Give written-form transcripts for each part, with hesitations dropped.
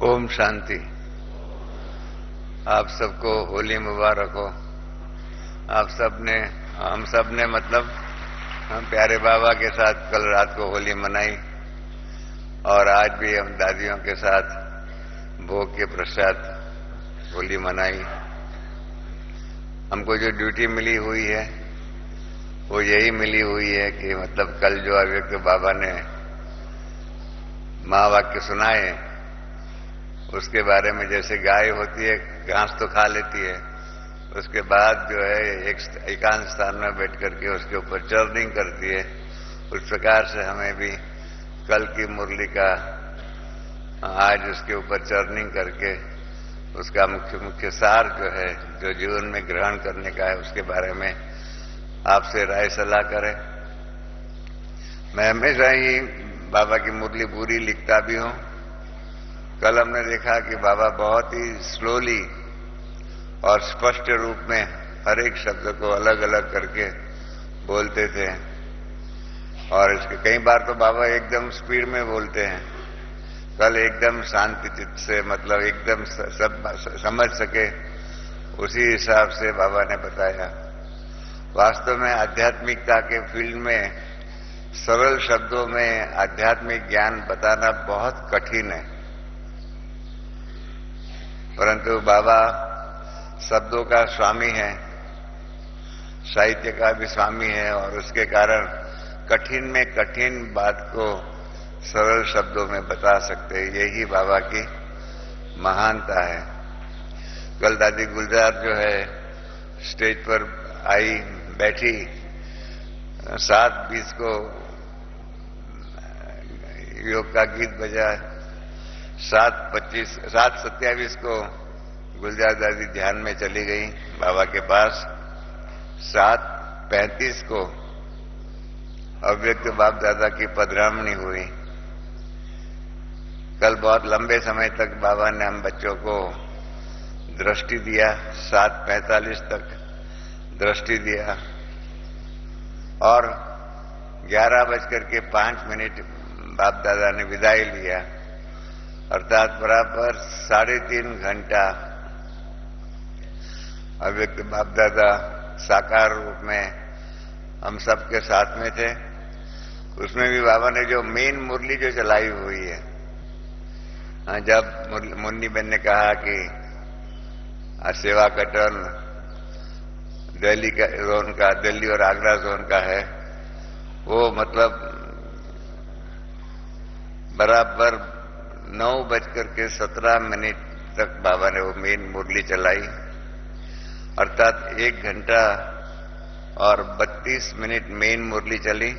ओम शांति। आप सबको होली मुबारक हो। आप सब ने, हम सब ने मतलब हम प्यारे बाबा के साथ कल रात को होली मनाई और आज भी हम दादियों के साथ भोग के पश्चात होली मनाई। हमको जो ड्यूटी मिली हुई है वो यही मिली हुई है कि मतलब कल जो अव्यक्त बाबा ने महावाक्य सुनाए उसके बारे में, जैसे गाय होती है घास तो खा लेती है, उसके बाद जो है एकांत स्थान में बैठ करके उसके ऊपर चर्निंग करती है, उस प्रकार से हमें भी कल की मुरली का आज उसके ऊपर चर्निंग करके उसका मुख्य सार जो है जो जीवन में ग्रहण करने का है उसके बारे में आपसे राय सलाह करें। मैं हमेशा ही बाबा की मुरली पूरी लिखता भी हूं। कल हमने देखा कि बाबा बहुत ही स्लोली और स्पष्ट रूप में हर एक शब्द को अलग अलग करके बोलते थे और इसके कई बार तो बाबा एकदम स्पीड में बोलते हैं। कल एकदम शांति चित्त से मतलब एकदम सब समझ सके उसी हिसाब से बाबा ने बताया। वास्तव में आध्यात्मिकता के फील्ड में सरल शब्दों में आध्यात्मिक ज्ञान बताना बहुत कठिन है, परंतु बाबा शब्दों का स्वामी है, साहित्य का भी स्वामी है और उसके कारण कठिन में कठिन बात को सरल शब्दों में बता सकते हैं। यही बाबा की महानता है। कल दादी गुलजार जो है स्टेज पर आई, बैठी, 7:20 को योग का गीत बजा, 7:27 को गुलजार दादी ध्यान में चली गई बाबा के पास, 7:35 को अव्यक्त बाप दादा की पधरामणी हुई। कल बहुत लंबे समय तक बाबा ने हम बच्चों को दृष्टि दिया, 7:45 तक दृष्टि दिया और 11:05 बाप दादा ने विदाई लिया, अर्थात बराबर 3.5 घंटा अव्यक्त बाप दादा साकार रूप में हम सबके साथ में थे। उसमें भी बाबा ने जो मेन मुरली जो चलाई हुई है, जब मुन्नी बहन ने कहा कि सेवा का टर्न दिल्ली का जोन का, दिल्ली और आगरा जोन का है, वो मतलब बराबर 9:17 तक बाबा ने वो मेन मुरली चलाई, अर्थात 1 घंटा और 32 मिनट मेन मुरली चली।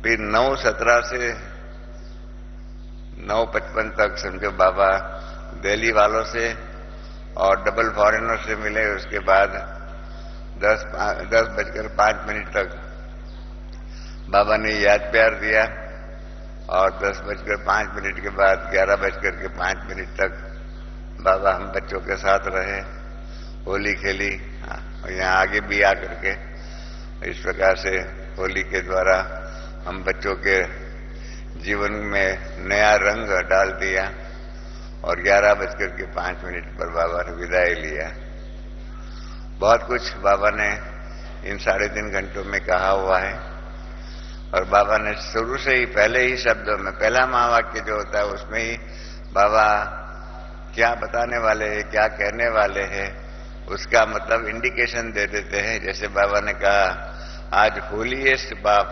फिर 9:17 से 9:55 तक समझो बाबा दिल्ली वालों से और डबल फॉरेनर से मिले। उसके बाद 10:05 तक बाबा ने याद प्यार दिया और 10:05 के बाद 11:05 तक बाबा हम बच्चों के साथ रहे, होली खेली और यहाँ आगे भी आ करके इस प्रकार से होली के द्वारा हम बच्चों के जीवन में नया रंग डाल दिया और 11:05 पर बाबा ने विदाई लिया। बहुत कुछ बाबा ने इन 3.5 घंटों में कहा हुआ है और बाबा ने शुरू से ही पहले ही शब्दों में, पहला महावाक्य जो होता है उसमें ही बाबा क्या बताने वाले हैं, क्या कहने वाले हैं, उसका मतलब इंडिकेशन दे देते हैं। जैसे बाबा ने कहा आज होलीएस्ट बाप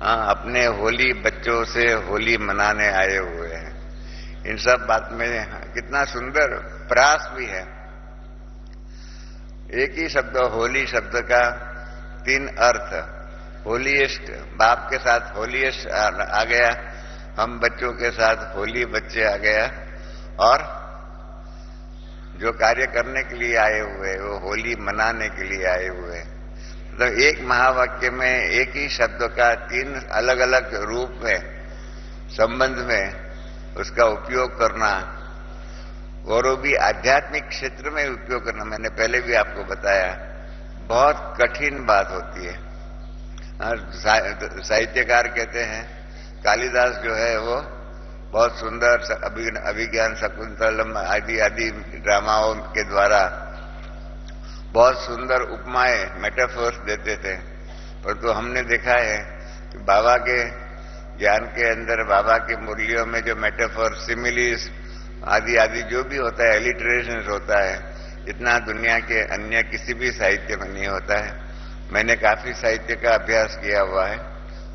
अपने होली बच्चों से होली मनाने आए हुए हैं। इन सब बात में कितना सुंदर प्रास भी है। एक ही शब्द होली शब्द का 3 अर्थ, होलीएस्ट बाप के साथ होलीएस्ट आ गया, हम बच्चों के साथ होली बच्चे आ गया और जो कार्य करने के लिए आए हुए वो होली मनाने के लिए आए हुए। तो एक महावाक्य में एक ही शब्द का 3 अलग अलग रूप में संबंध में उसका उपयोग करना और वो भी आध्यात्मिक क्षेत्र में उपयोग करना, मैंने पहले भी आपको बताया, बहुत कठिन बात होती है। साहित्यकार कहते हैं कालिदास जो है वो बहुत सुंदर अभिज्ञान शकुंतलम आदि आदि ड्रामाओं के द्वारा बहुत सुंदर उपमाएं मेटाफोर्स देते थे। परंतु हमने देखा है कि बाबा के ज्ञान के अंदर, बाबा के मूल्यों में जो मेटाफोर, सिमिलीज आदि आदि जो भी होता है, एलिट्रेशन होता है, इतना दुनिया के अन्य किसी भी साहित्य में नहीं होता है। मैंने काफी साहित्य का अभ्यास किया हुआ है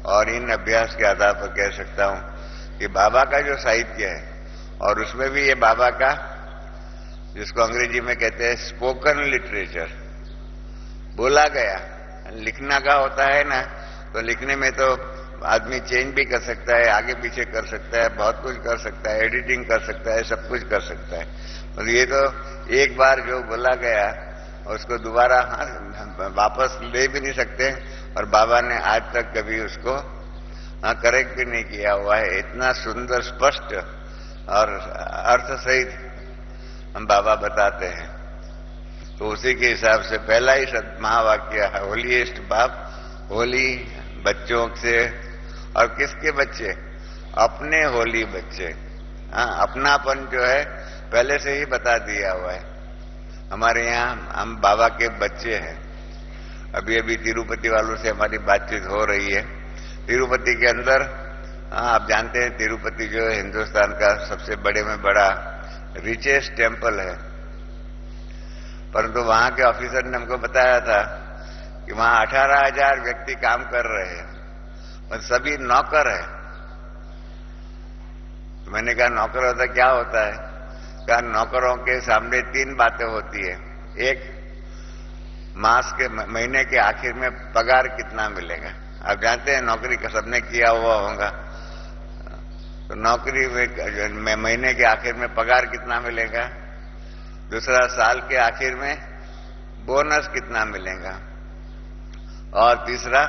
और इन अभ्यास के आधार पर कह सकता हूं कि बाबा का जो साहित्य है, और उसमें भी ये बाबा का, जिसको अंग्रेजी में कहते हैं स्पोकन लिटरेचर, बोला गया, लिखना का होता है ना, तो लिखने में तो आदमी चेंज भी कर सकता है, आगे पीछे कर सकता है, बहुत कुछ कर सकता है, एडिटिंग कर सकता है, सब कुछ कर सकता है। और ये तो एक बार जो बोला गया उसको दोबारा वापस ले भी नहीं सकते, और बाबा ने आज तक कभी उसको करेक्ट भी नहीं किया हुआ है। इतना सुंदर, स्पष्ट और अर्थ सहित हम बाबा बताते हैं। तो उसी के हिसाब से पहला ही महावाक्य है, होलीएस्ट बाप, होली बच्चों से, और किसके बच्चे? अपने होली बच्चे। अपनापन जो है पहले से ही बता दिया हुआ है। हमारे यहाँ हम बाबा के बच्चे हैं। अभी अभी तिरुपति वालों से हमारी बातचीत हो रही है। तिरुपति के अंदर, आप जानते हैं तिरुपति जो है हिंदुस्तान का सबसे बड़े में बड़ा रिचेस्ट टेम्पल है। परंतु वहां के ऑफिसर ने हमको बताया था कि वहां 18,000 व्यक्ति काम कर रहे हैं और सभी नौकर है। तो मैंने कहा नौकर होता क्या होता है? कहा नौकरों के सामने 3 बातें होती है। एक, मास के महीने के आखिर में पगार कितना मिलेगा। आप जानते हैं नौकरी का सबने किया हुआ होगा, तो नौकरी में महीने के आखिर में पगार कितना मिलेगा। दूसरा, साल के आखिर में बोनस कितना मिलेगा। और तीसरा,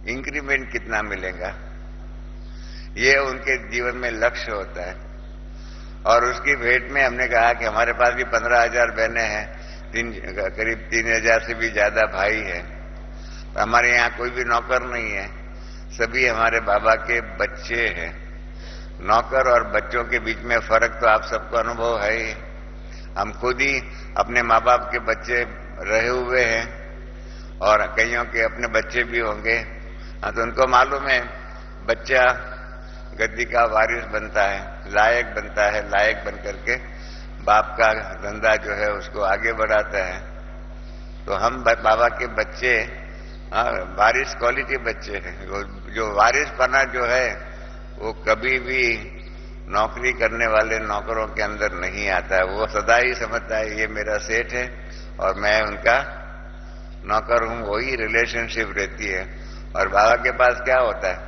इंक्रीमेंट कितना मिलेगा। ये उनके जीवन में लक्ष्य होता है। और उसकी भेंट में हमने कहा कि हमारे पास भी 15,000 बहनें हैं, करीब 3,000 से भी ज्यादा भाई हैं। हमारे यहाँ कोई भी नौकर नहीं है, सभी हमारे बाबा के बच्चे हैं। नौकर और बच्चों के बीच में फर्क तो आप सबको अनुभव है ही। हम खुद ही अपने माँ बाप के बच्चे रहे हुए हैं और कईयों के अपने बच्चे भी होंगे। तो उनको मालूम है बच्चा गद्दी का वारिस बनता है, लायक बनता है, लायक बन करके बाप का धंधा जो है उसको आगे बढ़ाता है। तो हम बाबा के बच्चे वारिस क्वालिटी बच्चे हैं। जो वारिस बना जो है वो कभी भी नौकरी करने वाले नौकरों के अंदर नहीं आता है। वो सदा ही समझता है ये मेरा सेठ है और मैं उनका नौकर हूं, वही रिलेशनशिप रहती है। और बाबा के पास क्या होता है,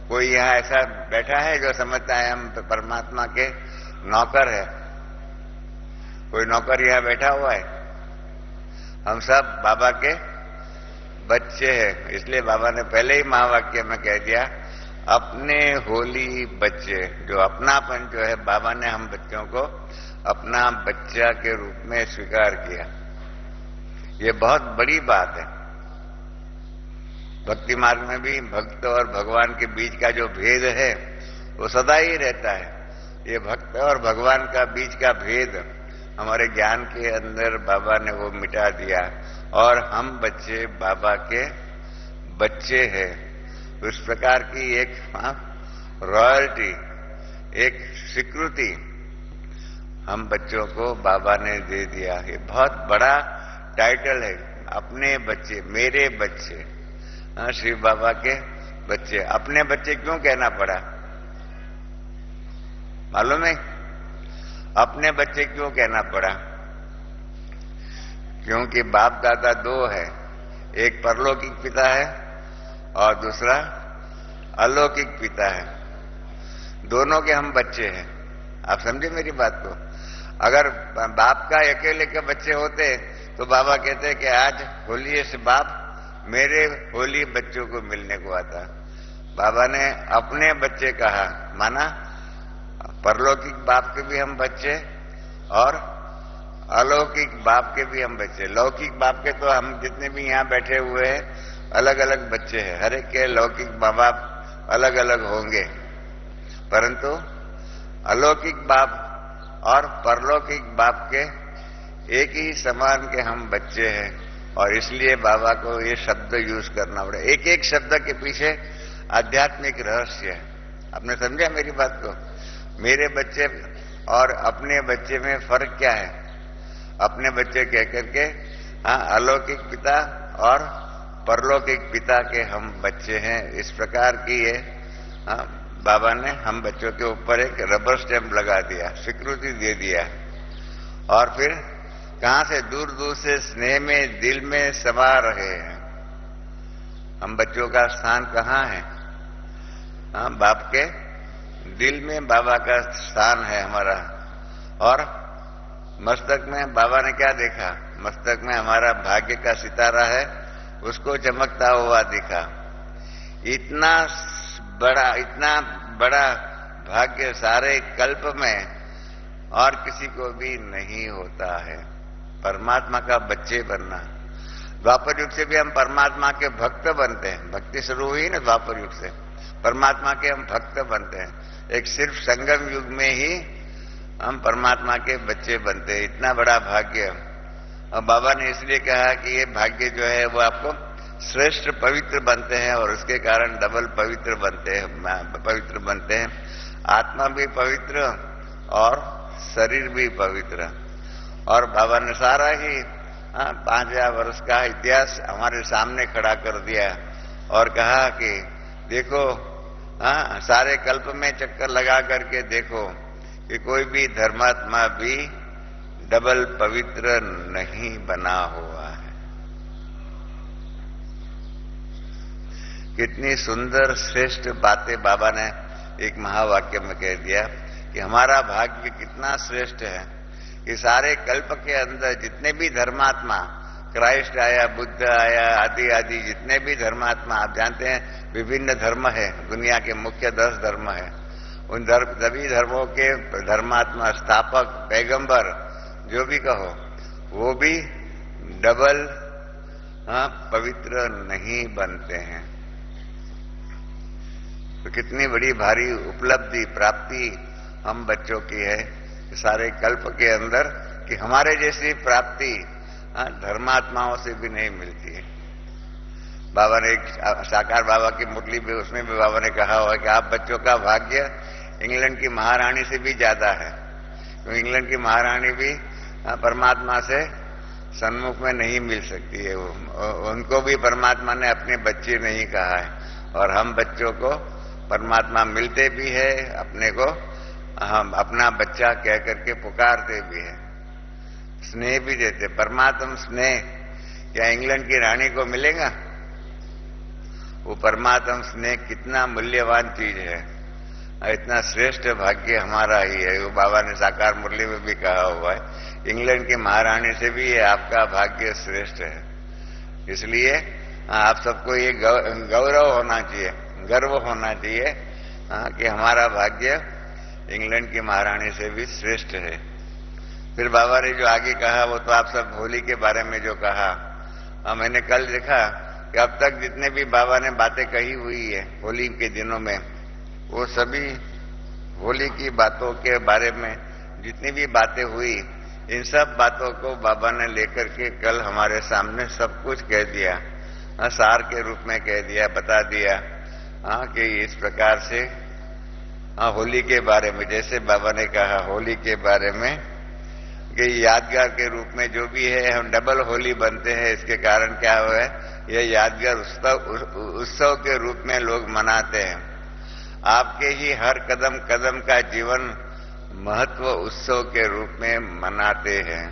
कोई यहाँ ऐसा बैठा है जो समझता है हम परमात्मा के नौकर है? कोई नौकर यहाँ बैठा हुआ है? हम सब बाबा के बच्चे हैं। इसलिए बाबा ने पहले ही महावाक्य में कह दिया, अपने होली बच्चे। जो अपनापन जो है, बाबा ने हम बच्चों को अपना बच्चा के रूप में स्वीकार किया। ये बहुत बड़ी बात है। भक्ति मार्ग में भी भक्त और भगवान के बीच का जो भेद है वो सदा ही रहता है। ये भक्त और भगवान का बीच का भेद हमारे ज्ञान के अंदर बाबा ने वो मिटा दिया और हम बच्चे बाबा के बच्चे हैं। उस प्रकार की एक रॉयल्टी, एक स्वीकृति हम बच्चों को बाबा ने दे दिया। ये बहुत बड़ा टाइटल है, अपने बच्चे, मेरे बच्चे। श्री बाबा के बच्चे। अपने बच्चे क्यों कहना पड़ा मालूम है? अपने बच्चे क्यों कहना पड़ा? क्योंकि बाप दादा 2 है, एक परलौकिक पिता है और दूसरा अलौकिक पिता है। दोनों के हम बच्चे हैं। आप समझे मेरी बात को? अगर बाप का अकेले के बच्चे होते तो बाबा कहते कि आज होली से बाप मेरे होली बच्चों को मिलने को आता। बाबा ने अपने बच्चे कहा, माना परलौकिक बाप के भी हम बच्चे और अलौकिक बाप के भी हम बच्चे। लौकिक बाप के तो हम जितने भी यहाँ बैठे हुए हैं अलग अलग बच्चे हैं। हर एक के लौकिक माँ बाप अलग अलग होंगे, परंतु अलौकिक बाप और परलौकिक बाप के एक ही समान के हम बच्चे हैं, और इसलिए बाबा को ये शब्द यूज करना पड़े। एक एक शब्द के पीछे आध्यात्मिक रहस्य है। आपने समझा मेरी बात को? मेरे बच्चे और अपने बच्चे में फर्क क्या है? अपने बच्चे कह करके अलौकिक पिता और परलौकिक पिता के हम बच्चे हैं, इस प्रकार की ये बाबा ने हम बच्चों के ऊपर एक रबर स्टैंप लगा दिया, स्वीकृति दे दिया। और फिर कहां से दूर दूर से स्नेह में दिल में समा रहे हैं। हम बच्चों का स्थान कहां है? बाप के दिल में बाबा का स्थान है हमारा। और मस्तक में बाबा ने क्या देखा? मस्तक में हमारा भाग्य का सितारा है, उसको चमकता हुआ दिखा। इतना बड़ा भाग्य सारे कल्प में और किसी को भी नहीं होता है, परमात्मा का बच्चे बनना। द्वापर युग से भी हम परमात्मा के भक्त बनते हैं। भक्ति शुरू हुई ना द्वापर युग से, परमात्मा के हम भक्त बनते हैं। एक सिर्फ संगम युग में ही हम परमात्मा के बच्चे बनते हैं। इतना बड़ा भाग्य। और बाबा ने इसलिए कहा कि ये भाग्य जो है वो आपको श्रेष्ठ पवित्र बनते हैं, और उसके कारण डबल पवित्र बनते हैं। आत्मा भी पवित्र और शरीर भी पवित्र। और बाबा ने सारा ही 5000 वर्ष का इतिहास हमारे सामने खड़ा कर दिया और कहा कि देखो, सारे कल्प में चक्कर लगा करके देखो कि कोई भी धर्मात्मा भी डबल पवित्र नहीं बना हुआ है। कितनी सुंदर श्रेष्ठ बातें बाबा ने एक महावाक्य में कह दिया कि हमारा भाग्य कितना श्रेष्ठ है कि सारे कल्प के अंदर जितने भी धर्मात्मा, क्राइस्ट आया, बुद्ध आया, आदि आदि जितने भी धर्मात्मा, आप जानते हैं विभिन्न धर्म है, दुनिया के मुख्य 10 धर्म है। उन सभी धर्मों के धर्मात्मा, स्थापक, पैगंबर जो भी कहो, वो भी डबल पवित्र नहीं बनते हैं। तो कितनी बड़ी भारी उपलब्धि प्राप्ति हम बच्चों की है सारे कल्प के अंदर, कि हमारे जैसी प्राप्ति धर्मात्माओं से भी नहीं मिलती है। बाबा ने एक साकार बाबा की मुरली में, उसमें भी बाबा ने कहा हुआ कि आप बच्चों का भाग्य इंग्लैंड की महारानी से भी ज्यादा है। तो इंग्लैंड की महारानी भी परमात्मा से सन्मुख में नहीं मिल सकती है। उनको भी परमात्मा ने अपने बच्चे नहीं कहा है, और हम बच्चों को परमात्मा मिलते भी है, अपने को हम अपना बच्चा कह करके पुकारते भी है, स्नेह भी देते। परमात्मा स्नेह क्या इंग्लैंड की रानी को मिलेगा? वो परमात्मा स्नेह कितना मूल्यवान चीज है, इतना श्रेष्ठ भाग्य हमारा ही है। वो बाबा ने साकार मुरली में भी कहा हुआ है, इंग्लैंड की महारानी से भी ये आपका भाग्य श्रेष्ठ है। इसलिए आप सबको ये गौरव होना चाहिए, गर्व होना चाहिए कि हमारा भाग्य इंग्लैंड की महारानी से भी श्रेष्ठ है। फिर बाबा ने जो आगे कहा वो तो आप सब होली के बारे में जो कहा, मैंने कल देखा कि अब तक जितने भी बाबा ने बातें कही हुई है होली के दिनों में, वो सभी होली की बातों के बारे में जितनी भी बातें हुई, इन सब बातों को बाबा ने लेकर के कल हमारे सामने सब कुछ कह दिया, सार के रूप में कह दिया, बता दिया कि इस प्रकार से होली के बारे में, जैसे बाबा ने कहा होली के बारे में कि यादगार के रूप में जो भी है, हम डबल होली बनते हैं। इसके कारण क्या हुआ है, यह यादगार उत्सव के रूप में लोग मनाते हैं। आपके ही हर कदम कदम का जीवन महत्व उत्सव के रूप में मनाते हैं,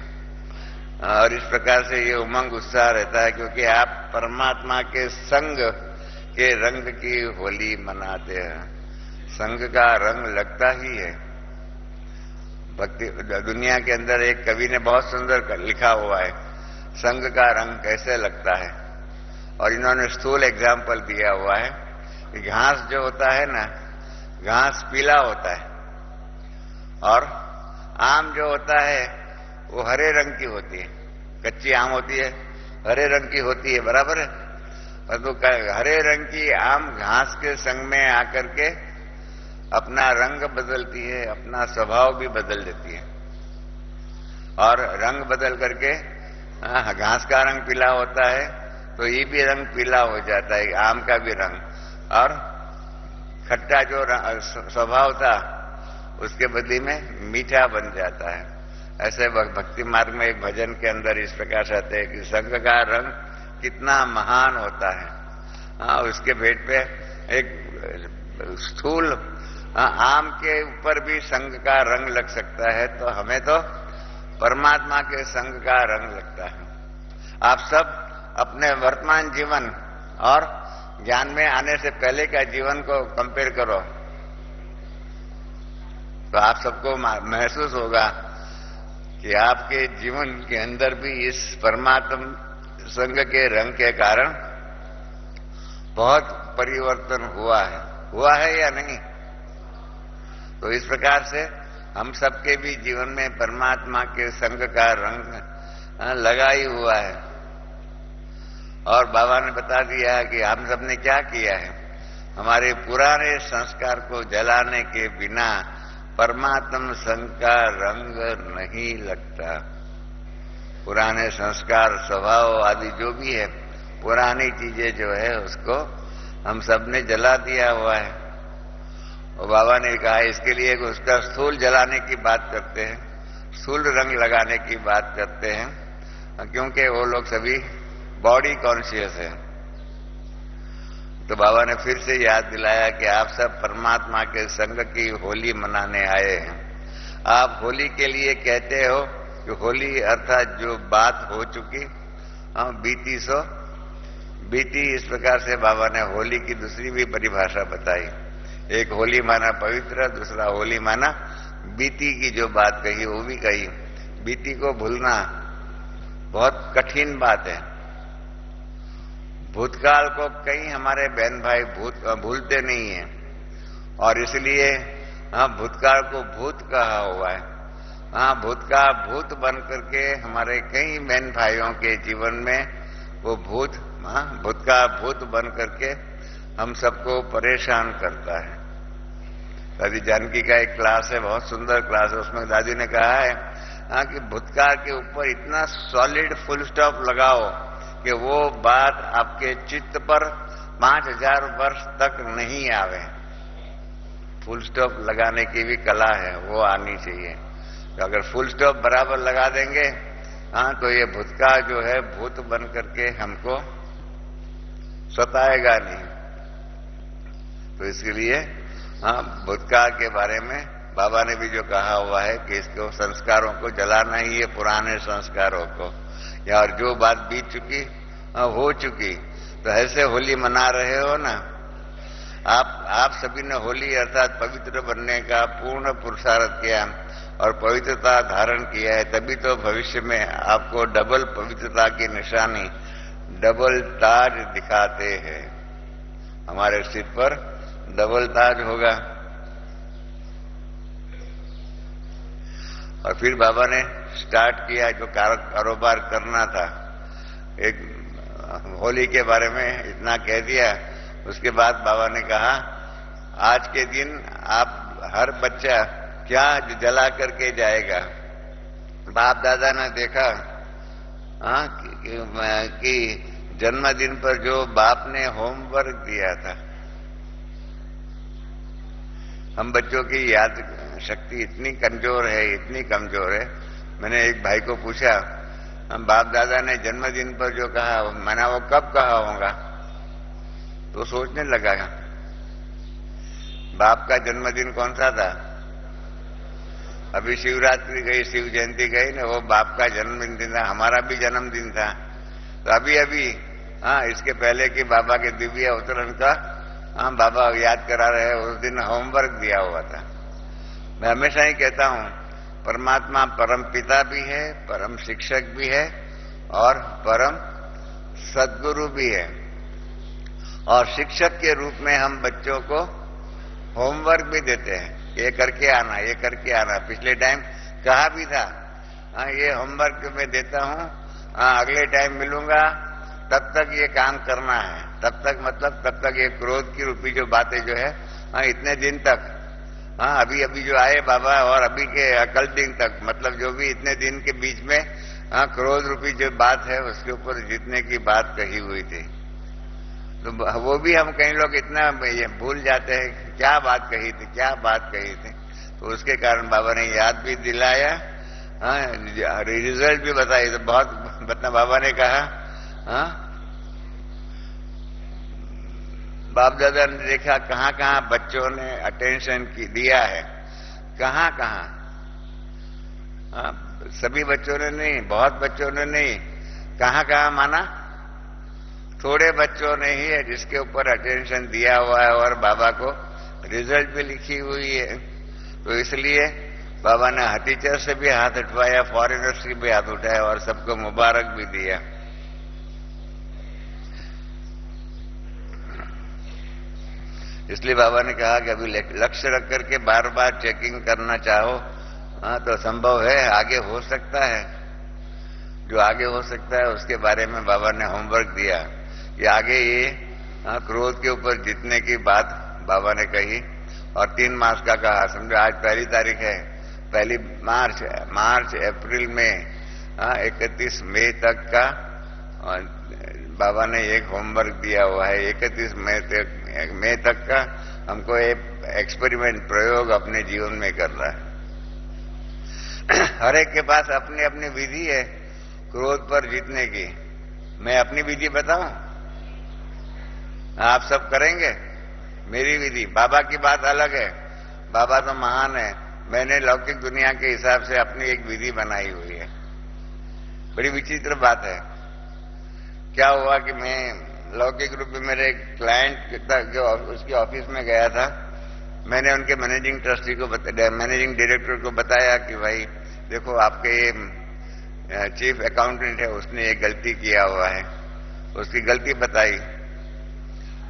और इस प्रकार से ये उमंग उत्साह रहता है क्योंकि आप परमात्मा के संग के रंग की होली मनाते हैं। संग का रंग लगता ही है। भक्ति दुनिया के अंदर एक कवि ने बहुत सुंदर लिखा हुआ है, संग का रंग कैसे लगता है, और इन्होंने स्थूल एग्जाम्पल दिया हुआ है कि घास जो होता है ना, घास पीला होता है, और आम जो होता है वो हरे रंग की होती है। कच्ची आम होती है, हरे रंग की होती है, बराबर है। और तो हरे रंग की आम घास के संग में आकर के अपना रंग बदलती है, अपना स्वभाव भी बदल देती है। और रंग बदल करके घास का रंग पीला होता है तो ये भी रंग पीला हो जाता है, आम का भी रंग। और खट्टा जो स्वभाव था उसके बदले में मीठा बन जाता है। ऐसे भक्ति मार्ग में एक भजन के अंदर इस प्रकार से आते हैं कि संग का रंग कितना महान होता है। उसके भेंट पे एक स्थूल आम के ऊपर भी संग का रंग लग सकता है, तो हमें तो परमात्मा के संग का रंग लगता है। आप सब अपने वर्तमान जीवन और ज्ञान में आने से पहले का जीवन को कंपेयर करो तो आप सबको महसूस होगा कि आपके जीवन के अंदर भी इस परमात्मा संग के रंग के कारण बहुत परिवर्तन हुआ है या नहीं। तो इस प्रकार से हम सबके भी जीवन में परमात्मा के संग का रंग लगा ही हुआ है। और बाबा ने बता दिया है कि हम सबने क्या किया है। हमारे पुराने संस्कार को जलाने के बिना परमात्मा संग का रंग नहीं लगता। पुराने संस्कार, स्वभाव आदि जो भी है, पुरानी चीजें जो है उसको हम सबने जला दिया हुआ है। और बाबा ने कहा इसके लिए उसका स्थूल जलाने की बात करते हैं, स्थूल रंग लगाने की बात करते हैं, क्योंकि वो लोग सभी बॉडी कॉन्शियस है। तो बाबा ने फिर से याद दिलाया कि आप सब परमात्मा के संग की होली मनाने आए हैं। आप होली के लिए कहते हो कि होली अर्थात जो बात हो चुकी बीती सो बीती। इस प्रकार से बाबा ने होली की दूसरी भी परिभाषा बताई। एक होली माना पवित्र, दूसरा होली माना बीती की जो बात कही वो भी कही। बीती को भूलना बहुत कठिन बात है। भूतकाल को कई हमारे बहन भाई भूलते नहीं है और इसलिए भूतकाल को भूत कहा हुआ है। भूतकाल भूत बन करके हमारे कई बहन भाइयों के जीवन में वो भूतकाल भूत बन करके हम सबको परेशान करता है। दादी जानकी का एक क्लास है, बहुत सुंदर क्लास है, उसमें दादी ने कहा है कि भूतकाल के ऊपर इतना सॉलिड फुल स्टॉप लगाओ कि वो बात आपके चित्त पर 5000 वर्ष तक नहीं आवे। फुल स्टॉप लगाने की भी कला है, वो आनी चाहिए। तो अगर फुल स्टॉप बराबर लगा देंगे तो ये भूतकाल जो है भूत बन करके हमको सताएगा नहीं। तो इसके लिए भूतकाल के बारे में बाबा ने भी जो कहा हुआ है कि इसको संस्कारों को जलाना ही है, पुराने संस्कारों को। या और जो बात बीत चुकी हो चुकी। तो ऐसे होली मना रहे हो ना आप सभी ने होली अर्थात पवित्र बनने का पूर्ण पुरुषार्थ किया और पवित्रता धारण किया है, तभी तो भविष्य में आपको डबल पवित्रता की निशानी, डबल ताज दिखाते हैं। हमारे सिर पर डबल ताज होगा। और फिर बाबा ने स्टार्ट किया जो कारोबार करना था। एक होली के बारे में इतना कह दिया, उसके बाद बाबा ने कहा आज के दिन आप हर बच्चा क्या जला करके जाएगा। बाप दादा ने देखा कि जन्मदिन पर जो बाप ने होमवर्क दिया था, हम बच्चों की याद शक्ति इतनी कमजोर है। मैंने एक भाई को पूछा हम बाप दादा ने जन्मदिन पर जो कहा मैंने वो कब कहा होगा। तो सोचने लगा बाप का जन्मदिन कौन सा था। अभी शिवरात्रि गई, शिव जयंती गई ना, वो बाप का जन्मदिन था, हमारा भी जन्मदिन था। तो अभी इसके पहले कि बाबा के दिव्य अवतरण का बाबा याद करा रहे, उस दिन होमवर्क दिया हुआ था। मैं हमेशा ही कहता हूं परमात्मा परम पिता भी है, परम शिक्षक भी है और परम सद्गुरु भी है। और शिक्षक के रूप में हम बच्चों को होमवर्क भी देते हैं, ये करके आना, ये करके आना। पिछले टाइम कहा भी था ये होमवर्क मैं देता हूं, अगले टाइम मिलूंगा तब तक ये काम करना है। तब तक मतलब तब तक ये क्रोध की रूपी जो बातें जो है इतने दिन तक हाँ, अभी अभी जो आए बाबा और अभी के कल दिन तक, मतलब जो भी इतने दिन के बीच में, हाँ, क्रोध रूपी जो बात है उसके ऊपर जीतने की बात कही हुई थी। तो वो भी हम कई लोग इतना ये भूल जाते हैं क्या बात कही थी, क्या बात कही थी। तो उसके कारण बाबा ने याद भी दिलाया, हाँ, रिजल्ट भी बताई। तो बहुत मतलब बाबा ने कहा, हाँ, बाप दादा ने देखा कहाँ कहाँ बच्चों ने अटेंशन दिया है, कहाँ कहाँ, हाँ, सभी बच्चों ने नहीं, बहुत बच्चों ने नहीं, कहाँ कहाँ माना थोड़े बच्चों ने ही है जिसके ऊपर अटेंशन दिया हुआ है और बाबा को रिजल्ट भी लिखी हुई है। तो इसलिए बाबा ने टीचर से भी हाथ उठवाया, फॉरेनर्स से भी हाथ उठाया और सबको मुबारक भी दिया। इसलिए बाबा ने कहा कि अभी लक्ष्य रख करके बार बार चेकिंग करना चाहो, हाँ, तो संभव है, आगे हो सकता है। जो आगे हो सकता है उसके बारे में बाबा ने होमवर्क दिया कि आगे ये, हाँ, क्रोध के ऊपर जीतने की बात बाबा ने कही और 3 मास का कहा। समझो आज 1 तारीख है, 1 मार्च अप्रैल में, हाँ, 31 मई तक का बाबा ने एक होमवर्क दिया हुआ है। 31 मई तक का हमको एक एक्सपेरिमेंट, प्रयोग अपने जीवन में करना है। हर एक के पास अपनी अपनी विधि है क्रोध पर जीतने की। मैं अपनी विधि बताऊं, आप सब करेंगे? मेरी विधि, बाबा की बात अलग है, बाबा तो महान है। मैंने लौकिक दुनिया के हिसाब से अपनी एक विधि बनाई हुई है। बड़ी विचित्र बात है। क्या हुआ कि मैं लौकिक रूप में मेरे क्लाइंट जो उसके ऑफिस में गया था, मैंने उनके मैनेजिंग ट्रस्टी को मैनेजिंग डायरेक्टर को बताया कि भाई देखो, आपके चीफ अकाउंटेंट है, उसने एक गलती किया हुआ है। उसकी गलती बताई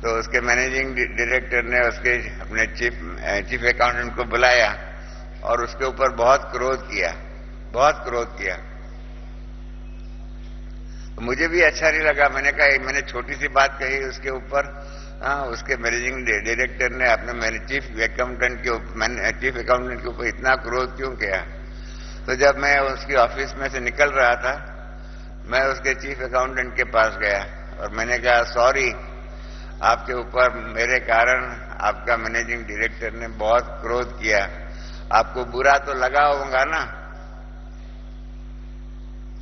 तो उसके मैनेजिंग डायरेक्टर ने उसके अपने चीफ अकाउंटेंट को बुलाया और उसके ऊपर बहुत क्रोध किया, बहुत क्रोध किया। तो मुझे भी अच्छा नहीं लगा। मैंने कहा, मैंने छोटी सी बात कही उसके ऊपर, हाँ, उसके मैनेजिंग डायरेक्टर ने अपने चीफ अकाउंटेंट के ऊपर इतना क्रोध क्यों किया। तो जब मैं उसकी ऑफिस में से निकल रहा था, मैं उसके चीफ अकाउंटेंट के पास गया और मैंने कहा, सॉरी, आपके ऊपर मेरे कारण आपका मैनेजिंग डायरेक्टर ने बहुत क्रोध किया, आपको बुरा तो लगा होगा ना।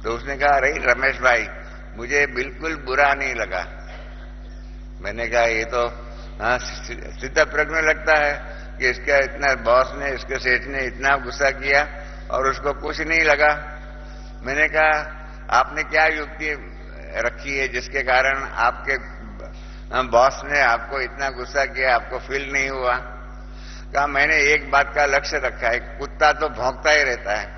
तो उसने कहा, अरे रमेश भाई, मुझे बिल्कुल बुरा नहीं लगा। मैंने कहा, ये तो सीधा प्रश्न लगता है कि इसका इतना बॉस ने, इसके सेठ ने इतना गुस्सा किया और उसको कुछ नहीं लगा। मैंने कहा, आपने क्या युक्ति रखी है जिसके कारण आपके बॉस ने आपको इतना गुस्सा किया, आपको फील नहीं हुआ? कहा, मैंने एक बात का लक्ष्य रखा है, कुत्ता तो भौंकता ही रहता है।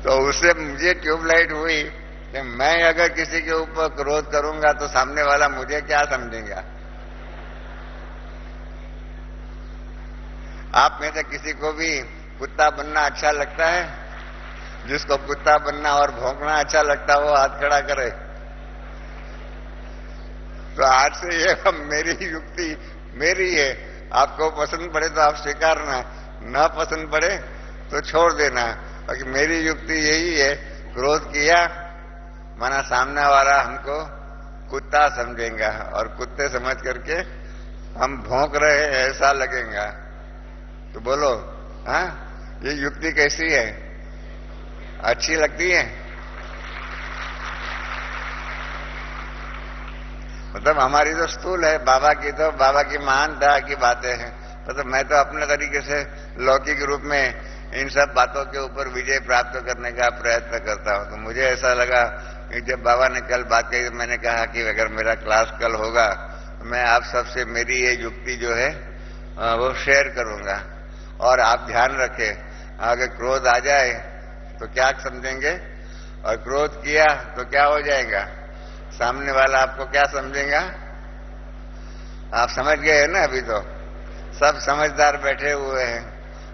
तो उससे मुझे ट्यूबलाइट हुई कि मैं अगर किसी के ऊपर क्रोध करूंगा तो सामने वाला मुझे क्या समझेगा। आप में से किसी को भी कुत्ता बनना अच्छा लगता है? जिसको कुत्ता बनना और भौंकना अच्छा लगता है वो हाथ खड़ा करे। तो आज से ये मेरी युक्ति मेरी है। आपको पसंद पड़े तो आप स्वीकारना, ना पसंद पड़े तो छोड़ देना। बाकी मेरी युक्ति यही है, क्रोध किया माना सामने वाला हमको कुत्ता समझेगा और कुत्ते समझ करके हम भौंक रहे हैं ऐसा लगेगा। तो बोलो, हाँ, ये युक्ति कैसी है? अच्छी लगती है? मतलब हमारी तो स्थूल है, बाबा की तो बाबा की महानता की बातें हैं। मतलब मैं तो अपने तरीके से लौकिक रूप में इन सब बातों के ऊपर विजय प्राप्त करने का प्रयत्न करता हूं। तो मुझे ऐसा लगा कि जब बाबा ने कल बात कही तो मैंने कहा कि अगर मेरा क्लास कल होगा तो मैं आप सबसे मेरी ये युक्ति जो है वो शेयर करूंगा। और आप ध्यान रखें, अगर क्रोध आ जाए तो क्या समझेंगे, और क्रोध किया तो क्या हो जाएगा, सामने वाला आपको क्या समझेगा। आप समझ गए हैं ना? अभी तो सब समझदार बैठे हुए हैं।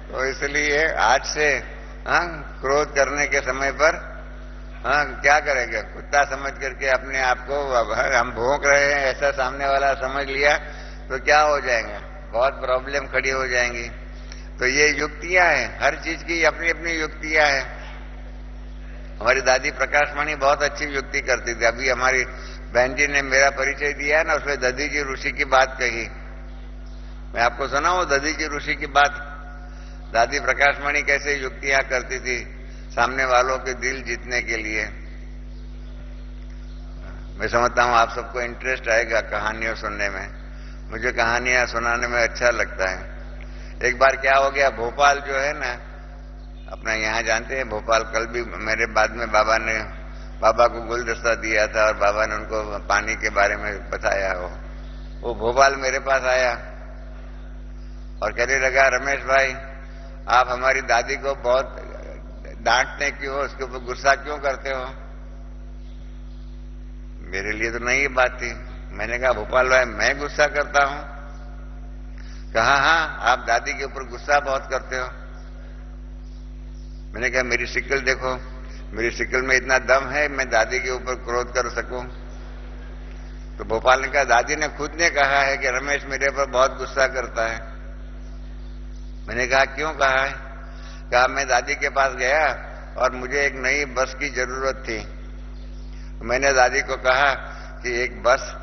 तो इसलिए आज से, हाँ, क्रोध करने के समय पर हाँ, क्या करेंगे? कुत्ता समझ करके अपने आप को हम भौंक रहे हैं ऐसा सामने वाला समझ लिया तो क्या हो जाएगा? बहुत प्रॉब्लम खड़ी हो जाएंगी। तो ये युक्तियां हैं, हर चीज की अपनी अपनी युक्तियां हैं। हमारी दादी प्रकाशमणि बहुत अच्छी युक्ति करती थी। अभी हमारी बहन जी ने मेरा परिचय दिया है ना, उसमें दधी जी ऋषि की बात कही। मैं आपको सुनाऊं दधी जी ऋषि की बात। दादी प्रकाशमणि कैसे युक्तियां करती थी सामने वालों के दिल जीतने के लिए। मैं समझता हूं आप सबको इंटरेस्ट आएगा कहानियों सुनने में। मुझे कहानियां सुनाने में अच्छा लगता है। एक बार क्या हो गया, भोपाल जो है ना अपना, यहाँ जानते हैं भोपाल, कल भी मेरे बाद में बाबा को गुलदस्ता दिया था और बाबा ने उनको पानी के बारे में बताया। वो भोपाल मेरे पास आया और कहने लगा, रमेश भाई आप हमारी दादी को बहुत डांटने क्यों हो, उसके ऊपर गुस्सा क्यों करते हो? मेरे लिए तो नई बात थी। मैंने कहा, भोपाल भाई मैं गुस्सा करता हूं? कहा, हाँ आप दादी के ऊपर गुस्सा बहुत करते हो। मैंने कहा, मेरी शिकल देखो, मेरी शिकल में इतना दम है मैं दादी के ऊपर क्रोध कर सकूं? तो भोपाल ने कहा, दादी ने खुद ने कहा है कि रमेश मेरे पर बहुत गुस्सा करता है। मैंने कहा, क्यों कहा है? कहा, मैं दादी के पास गया और मुझे एक नई बस की जरूरत थी। मैंने दादी को कहा कि एक बस,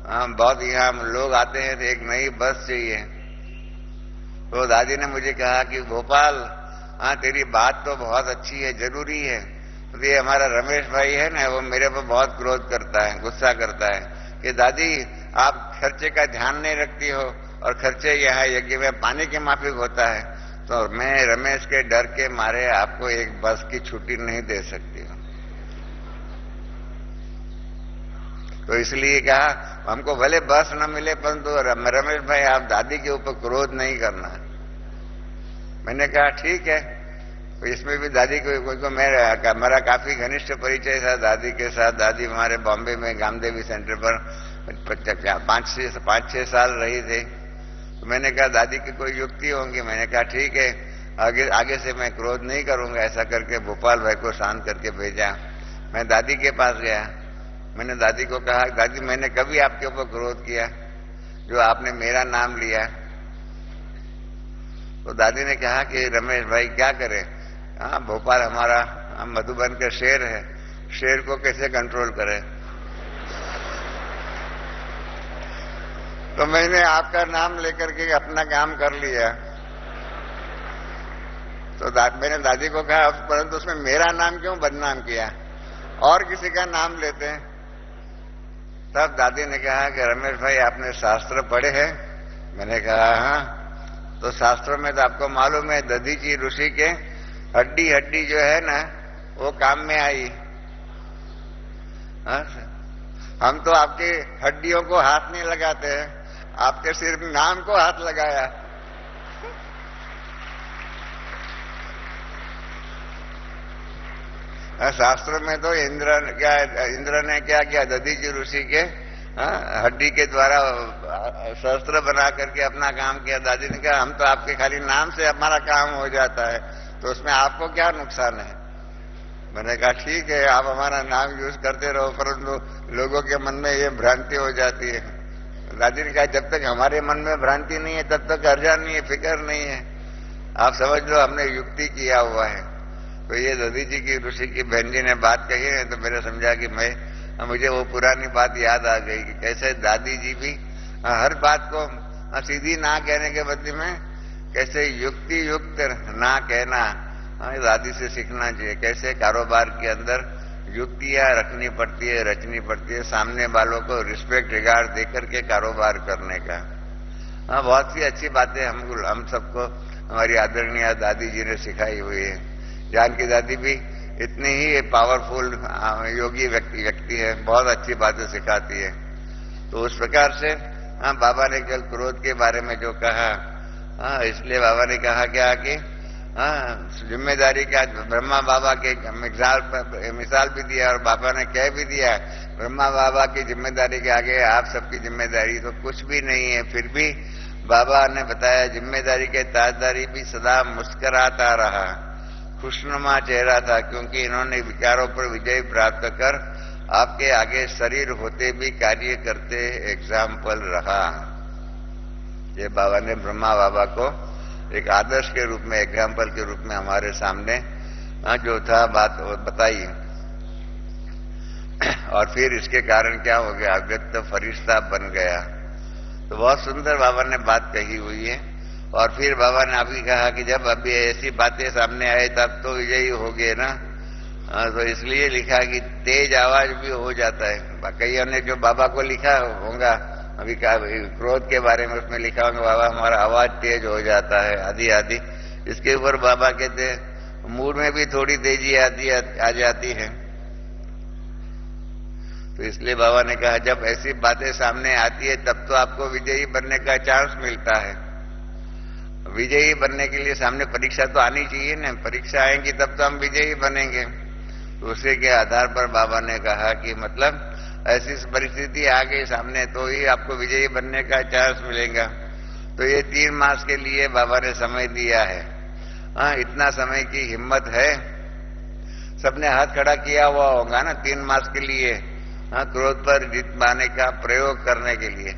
बहुत यहाँ लोग आते हैं तो एक नई बस चाहिए। तो दादी ने मुझे कहा कि भोपाल, हाँ तेरी बात तो बहुत अच्छी है, जरूरी है, तो ये हमारा रमेश भाई है ना, वो मेरे पर बहुत क्रोध करता है, गुस्सा करता है कि दादी आप खर्चे का ध्यान नहीं रखती हो और खर्चे यहाँ यज्ञ में पानी के माफिक होता है, तो मैं रमेश के डर के मारे आपको एक बस की छुट्टी नहीं दे सकती हूँ। तो इसलिए कहा, हमको भले बस न मिले परंतु रमेश भाई आप दादी के ऊपर क्रोध नहीं करना। मैंने कहा, ठीक है। तो इसमें भी दादी को मेरा काफी घनिष्ठ परिचय था दादी के साथ। दादी हमारे बॉम्बे में गामदेवी सेंटर पर 5-6 साल रही थे। तो मैंने कहा, दादी की कोई युक्ति होंगी। मैंने कहा, ठीक है, आगे से मैं क्रोध नहीं करूंगा। ऐसा करके भोपाल भाई को शांत करके भेजा। मैं दादी के पास गया। मैंने दादी को कहा, दादी मैंने कभी आपके ऊपर क्रोध किया जो आपने मेरा नाम लिया? तो दादी ने कहा कि रमेश भाई क्या करें, हाँ भोपाल हमारा मधुबन का शेर है, शेर को कैसे कंट्रोल करें? तो मैंने आपका नाम लेकर के अपना काम कर लिया। तो मैंने दादी को कहा, परंतु उसमें मेरा नाम क्यों बदनाम किया, और किसी का नाम लेते हैं। तब दादी ने कहा कि रमेश भाई आपने शास्त्र पढ़े हैं? मैंने कहा, हाँ। तो शास्त्रों में तो आपको मालूम है दधी जी ऋषि के हड्डी हड्डी जो है ना वो काम में आई। हाँ? हम तो आपकी हड्डियों को हाथ नहीं लगाते हैं, आपके सिर्फ नाम को हाथ लगाया। शास्त्रों में तो इंद्र ने क्या किया, दधी जी ऋषि के हड्डी के द्वारा शस्त्र बना करके अपना काम किया। दादी ने कहा, हम तो आपके खाली नाम से हमारा काम हो जाता है, तो उसमें आपको क्या नुकसान है? मैंने कहा, ठीक है आप हमारा नाम यूज करते रहो, परंतु लोगों के मन में ये भ्रांति हो जाती है। दादी ने कहा, जब तक हमारे मन में भ्रांति नहीं है तब तक अर्जा नहीं है, फिक्र नहीं है। आप समझ लो हमने युक्ति किया हुआ है। तो ये दधी जी की ऋषि की बहन जी ने बात कही है तो मैंने समझा कि मुझे वो पुरानी बात याद आ गई कि कैसे दादी जी भी हर बात को सीधी ना कहने के बदले में कैसे युक्ति युक्त ना कहना दादी से सीखना चाहिए। कैसे कारोबार के अंदर युक्तियां रखनी पड़ती है, रचनी पड़ती है, सामने वालों को रिस्पेक्ट रिगार्ड देकर के कारोबार करने का। बहुत सी अच्छी बातें हम सबको हमारी आदरणीय दादी जी ने सिखाई हुई है। जानकी दादी भी इतनी ही पावरफुल योगी व्यक्ति है, बहुत अच्छी बातें सिखाती है। तो उस प्रकार से बाबा ने कल क्रोध के बारे में जो कहा, इसलिए बाबा ने कहा क्या कि जिम्मेदारी का ब्रह्मा बाबा के मिसाल भी दिया और बाबा ने कह भी दिया, ब्रह्मा बाबा की जिम्मेदारी के आगे आप सबकी जिम्मेदारी तो कुछ भी नहीं है। फिर भी बाबा ने बताया जिम्मेदारी के ताजदारी भी सदा मुस्कुराता रहा, खुशनुमा चेहरा था, क्योंकि इन्होंने विकारों पर विजय प्राप्त कर आपके आगे शरीर होते भी कार्य करते एग्जाम्पल रहा। ये बाबा ने ब्रह्मा बाबा को एक आदर्श के रूप में, एग्जाम्पल के रूप में हमारे सामने जो था बात बताई। और फिर इसके कारण क्या हो गया, अव्यक्त फरिश्ता बन गया। तो बहुत सुंदर बाबा ने बात कही हुई है। और फिर बाबा ने अभी कहा कि जब अभी ऐसी बातें सामने आए तब तो यही हो गए ना। तो इसलिए लिखा कि तेज आवाज भी हो जाता है। कईयों ने जो बाबा को लिखा होगा, अभी क्रोध के बारे में उसमें लिखा होगा बाबा हमारा आवाज तेज हो जाता है आदि आदि। इसके ऊपर बाबा कहते हैं मूड में भी थोड़ी तेजी आ जाती है। तो इसलिए बाबा ने कहा जब ऐसी बातें सामने आती है तब तो आपको विजयी बनने का चांस मिलता है। विजयी बनने के लिए सामने परीक्षा तो आनी चाहिए ना, परीक्षा आएंगी तब तो हम विजयी बनेंगे। तो उसी के आधार पर बाबा ने कहा कि मतलब ऐसी परिस्थिति आ गई सामने तो ही आपको विजयी बनने का चांस मिलेगा। तो ये 3 मास के लिए बाबा ने समय दिया है। इतना समय की हिम्मत है, सबने हाथ खड़ा किया हुआ होगा ना 3 मास के लिए, क्रोध पर जीत पाने का प्रयोग करने के लिए।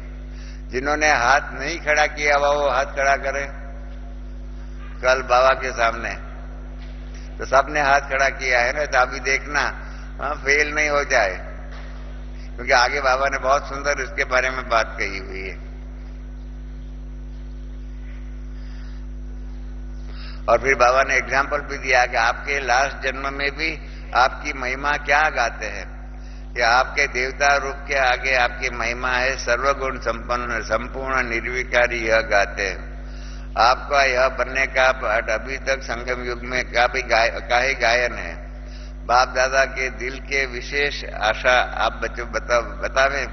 जिन्होंने हाथ नहीं खड़ा किया हुआ वो हाथ खड़ा करे कल बाबा के सामने। तो सबने हाथ खड़ा किया है ना, तो अभी देखना फेल नहीं हो जाए, क्योंकि आगे बाबा ने बहुत सुंदर इसके बारे में बात कही हुई है। और फिर बाबा ने एग्जाम्पल भी दिया कि आपके लास्ट जन्म में भी आपकी महिमा क्या गाते हैं, कि आपके देवता रूप के आगे आपकी महिमा है सर्वगुण संपन्न संपूर्ण निर्विकारी, यह गाते हैं। आपका यह बनने का अभी तक संगम युग में का ही गायन है। बाप दादा के दिल के विशेष आशा आप बच्चों बतावे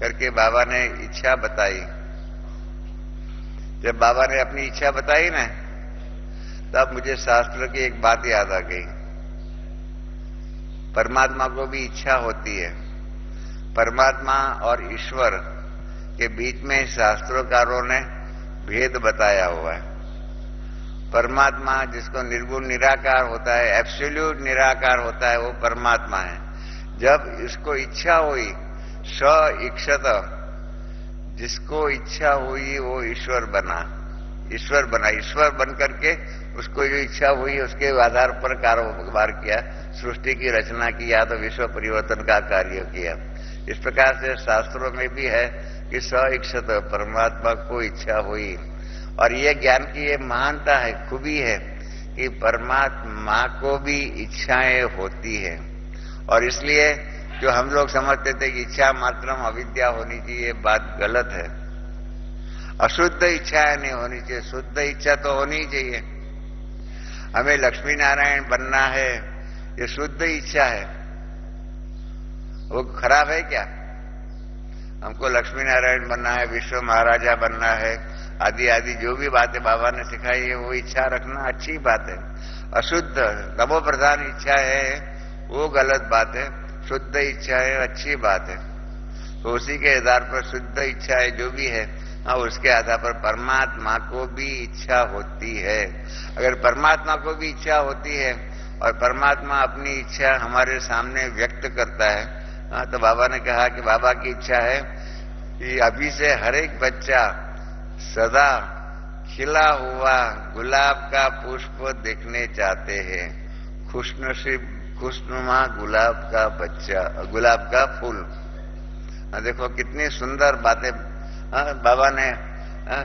करके बाबा ने इच्छा बताई। जब बाबा ने अपनी इच्छा बताई ना, तब मुझे शास्त्र की एक बात याद आ गई। परमात्मा को भी इच्छा होती है। परमात्मा और ईश्वर के बीच में शास्त्रोकारों ने भेद बताया हुआ है। परमात्मा जिसको निर्गुण निराकार होता है, एब्सोल्यूट निराकार होता है, वो परमात्मा है। जब इसको इच्छा हुई स इक्षत, जिसको इच्छा हुई वो ईश्वर बना। ईश्वर बन करके उसको जो इच्छा हुई उसके आधार पर कारोबार किया, सृष्टि की रचना किया, तो विश्व परिवर्तन का कार्य किया। इस प्रकार से शास्त्रों में भी है कि स इक्षत, परमात्मा को इच्छा हुई। और ये ज्ञान की ये महानता है, खूबी है कि परमात्मा को भी इच्छाएं होती है। और इसलिए जो हम लोग समझते थे कि इच्छा मात्रम अविद्या होनी चाहिए, बात गलत है। अशुद्ध इच्छाएं नहीं होनी चाहिए, शुद्ध इच्छा तो होनी चाहिए। हमें लक्ष्मी नारायण बनना है, ये शुद्ध इच्छा है, वो खराब है क्या? हमको लक्ष्मी नारायण बनना है, विश्व महाराजा बनना है, आदि आदि जो भी बातें बाबा ने सिखाई है वो इच्छा रखना अच्छी बात है। अशुद्ध तमो प्रधान इच्छा है वो गलत बात है, शुद्ध इच्छा है अच्छी बात है। तो उसी के आधार पर शुद्ध इच्छा है जो भी है, उसके आधार पर परमात्मा को भी इच्छा होती है। अगर परमात्मा को भी इच्छा होती है और परमात्मा अपनी इच्छा हमारे सामने व्यक्त करता है, तो बाबा ने कहा कि बाबा की इच्छा है कि अभी से हर एक बच्चा सदा खिला हुआ गुलाब का पुष्प देखने चाहते हैं। खुशनसीब खुशनुमा गुलाब का बच्चा, गुलाब का फूल। देखो कितनी सुंदर बातें बाबा ने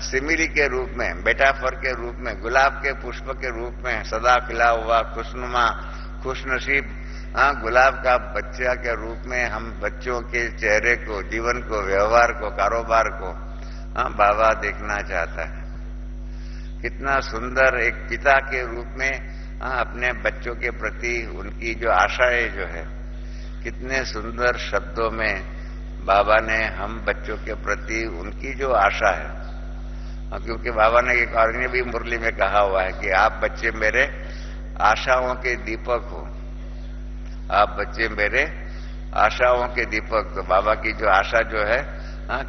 सिमिली के रूप में, मेटाफर के रूप में, गुलाब के पुष्प के रूप में सदा खिला हुआ खुशनुमा खुशनसीब गुलाब का बच्चा के रूप में हम बच्चों के चेहरे को, जीवन को, व्यवहार को, कारोबार को बाबा देखना चाहता है। कितना सुंदर एक पिता के रूप में अपने बच्चों के प्रति उनकी जो आशाएं जो है, कितने सुंदर शब्दों में बाबा ने हम बच्चों के प्रति उनकी जो आशा है, क्योंकि बाबा ने एक और भी मुरली में कहा हुआ है कि आप बच्चे मेरे आशाओं के दीपक हो, आप बच्चे मेरे आशाओं के दीपक। तो बाबा की जो आशा जो है,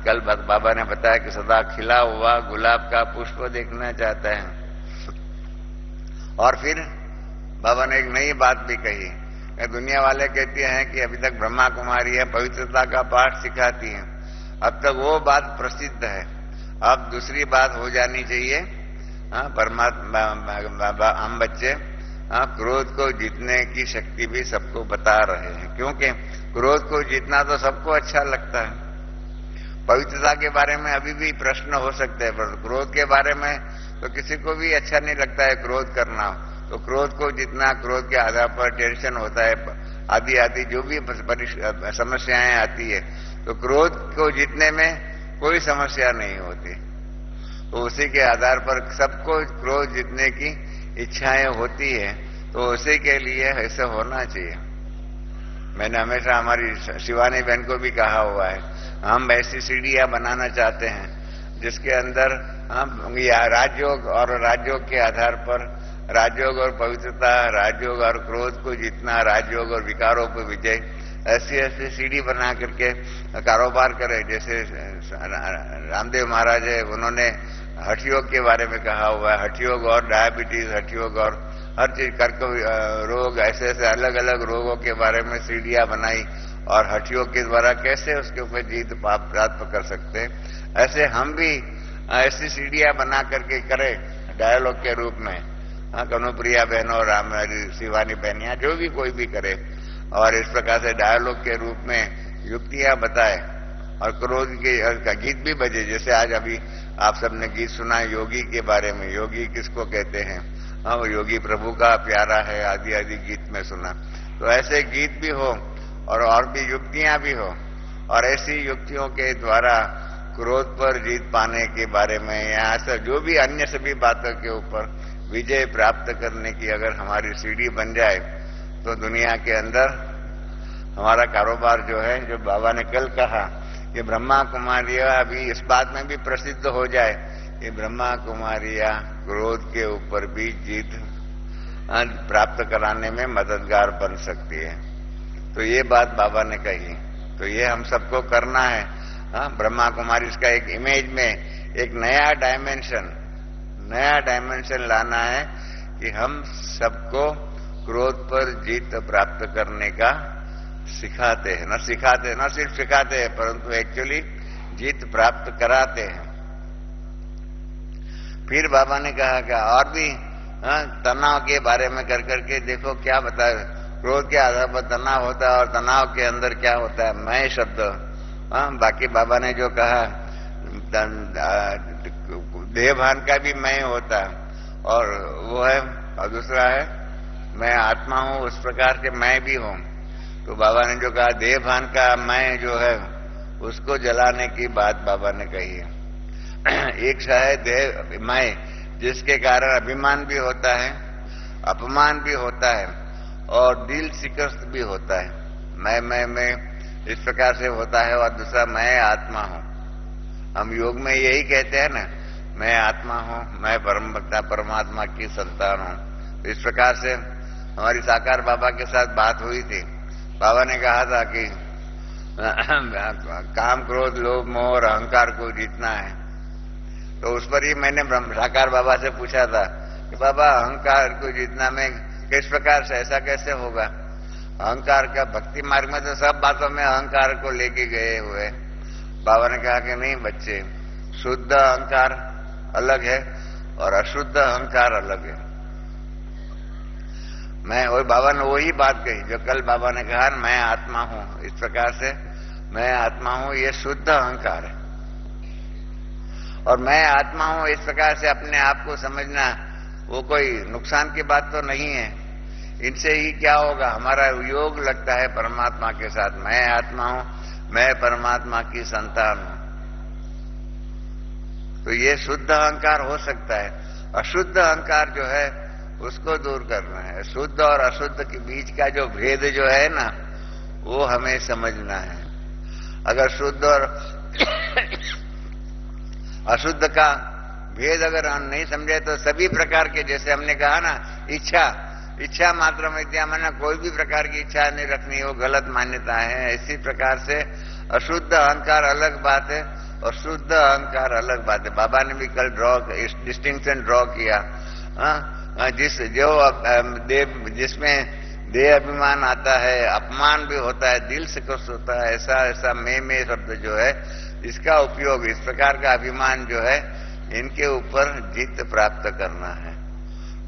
कल बाबा ने बताया कि सदा खिला हुआ गुलाब का पुष्प देखना चाहता है। और फिर बाबा ने एक नई बात भी कही। दुनिया वाले कहते हैं कि अभी तक ब्रह्मा कुमारी है पवित्रता का पाठ सिखाती हैं, अब तक वो बात प्रसिद्ध है, अब दूसरी बात हो जानी चाहिए। परमात्मा हम बच्चे क्रोध को जीतने की शक्ति भी सबको बता रहे हैं, क्योंकि क्रोध को जीतना तो सबको अच्छा लगता है। पवित्रता के बारे में अभी भी प्रश्न हो सकते हैं, पर क्रोध के बारे में तो किसी को भी अच्छा नहीं लगता है क्रोध करना। तो क्रोध को जितना, क्रोध के आधार पर टेंशन होता है, आदि आदि जो भी समस्याएं आती है, तो क्रोध को जीतने में कोई समस्या नहीं होती। तो उसी के आधार पर सबको क्रोध जीतने की इच्छाएं होती है, तो उसी के लिए ऐसा होना चाहिए। मैंने हमेशा हमारी शिवानी बहन को भी कहा हुआ है, हम ऐसी सीढ़ियां बनाना चाहते हैं जिसके अंदर हम राजयोग और राजयोग के आधार पर राजयोग और पवित्रता, राजयोग और क्रोध को जितना, राजयोग और विकारों पर विजय, ऐसी ऐसी सीढ़ी बना करके कारोबार करे। जैसे रामदेव महाराज है, उन्होंने हठयोग के बारे में कहा हुआ है, हठयोग और डायबिटीज, हठयोग और हर चीज, कर्क रोग, ऐसे ऐसे अलग अलग रोगों के बारे में सीढ़ियां बनाई और हठयोग के द्वारा कैसे उसके ऊपर जीत प्राप्त कर सकते हैं। ऐसे हम भी ऐसी सीढ़ियां बना करके करें डायलॉग के रूप में। कनुप्रिया बहनों, राम शिवानी बहन, या जो भी कोई भी करे, और इस प्रकार से डायलॉग के रूप में युक्तियां बताए और क्रोध के गीत भी बजे। जैसे आज अभी आप सबने गीत सुना योगी के बारे में, योगी किसको कहते हैं, वो योगी प्रभु का प्यारा है, आदि आदि गीत में सुना। तो ऐसे गीत भी हो और भी युक्तियां भी हो, और ऐसी युक्तियों के द्वारा क्रोध पर जीत पाने के बारे में, या ऐसा जो भी अन्य सभी बातों के ऊपर विजय प्राप्त करने की अगर हमारी सीढ़ी बन जाए, तो दुनिया के अंदर हमारा कारोबार जो है, जो बाबा ने कल कहा कि ब्रह्मा कुमारियां अभी इस बात में भी प्रसिद्ध हो जाए कि ब्रह्मा कुमारियां क्रोध के ऊपर भी जीत प्राप्त कराने में मददगार बन सकती है। तो ये बात बाबा ने कही, तो ये हम सबको करना है। ब्रह्मा कुमारी इसका एक इमेज में एक नया डायमेंशन लाना है कि हम सबको क्रोध पर जीत प्राप्त करने का सिखाते हैं, न सिर्फ सिखाते हैं, परंतु एक्चुअली जीत प्राप्त कराते हैं। फिर बाबा ने कहा कि और भी तनाव के बारे में कर करके देखो क्या बताए, क्रोध के आधार पर तनाव होता है और तनाव के अंदर क्या होता है, मैं शब्द। बाकी बाबा ने जो कहा देह भान का भी मैं होता है, और वो है, और दूसरा है मैं आत्मा हूं, उस प्रकार के मैं भी हूं। तो बाबा ने जो कहा देह भान का मैं जो है उसको जलाने की बात बाबा ने कही है। एक है देह मैं, जिसके कारण अभिमान भी होता है, अपमान भी होता है और दिल शिकस्त भी होता है। मैं इस प्रकार से होता है, और दूसरा मैं आत्मा हूं। हम योग में यही कहते हैं ना, मैं आत्मा हूं, मैं परमात्मा की संतान हूं। तो इस प्रकार से हमारी साकार बाबा के साथ बात हुई थी। बाबा ने कहा था कि काम, क्रोध, लोभ, मोह और अहंकार को जीतना है। तो उस पर ही मैंने साकार बाबा से पूछा था कि बाबा अहंकार को जीतना में किस प्रकार से, ऐसा कैसे होगा? अहंकार का भक्ति मार्ग में तो सब बातों में अहंकार को लेके गए हुए। बाबा ने कहा कि नहीं बच्चे, शुद्ध अहंकार अलग है और अशुद्ध अहंकार अलग है। और बाबा ने वही बात कही जो कल बाबा ने कहा, मैं आत्मा हूं। इस प्रकार से मैं आत्मा हूं, ये शुद्ध अहंकार है। और मैं आत्मा हूं इस प्रकार से अपने आप को समझना वो कोई नुकसान की बात तो नहीं है। इनसे ही क्या होगा, हमारा योग लगता है परमात्मा के साथ। मैं आत्मा हूं, मैं परमात्मा की संतान हूं। तो ये शुद्ध अहंकार हो सकता है। अशुद्ध अहंकार जो है उसको दूर करना है। शुद्ध और अशुद्ध के बीच का जो भेद जो है ना, वो हमें समझना है। अगर शुद्ध और अशुद्ध का भेद अगर हम नहीं समझे तो सभी प्रकार के, जैसे हमने कहा ना, इच्छा मात्र विद्या माना, कोई भी प्रकार की इच्छा नहीं रखनी, वो गलत मान्यता है। इसी प्रकार से अशुद्ध अहंकार अलग बात है और शुद्ध अहंकार अलग बात है। बाबा ने भी कल डिस्टिंक्शन ड्रॉ किया। जिसमें देह अभिमान आता है, अपमान भी होता है, दिल से कुछ होता है, ऐसा मैं शब्द जो है, इसका उपयोग, इस प्रकार का अभिमान जो है, इनके ऊपर जीत प्राप्त करना है।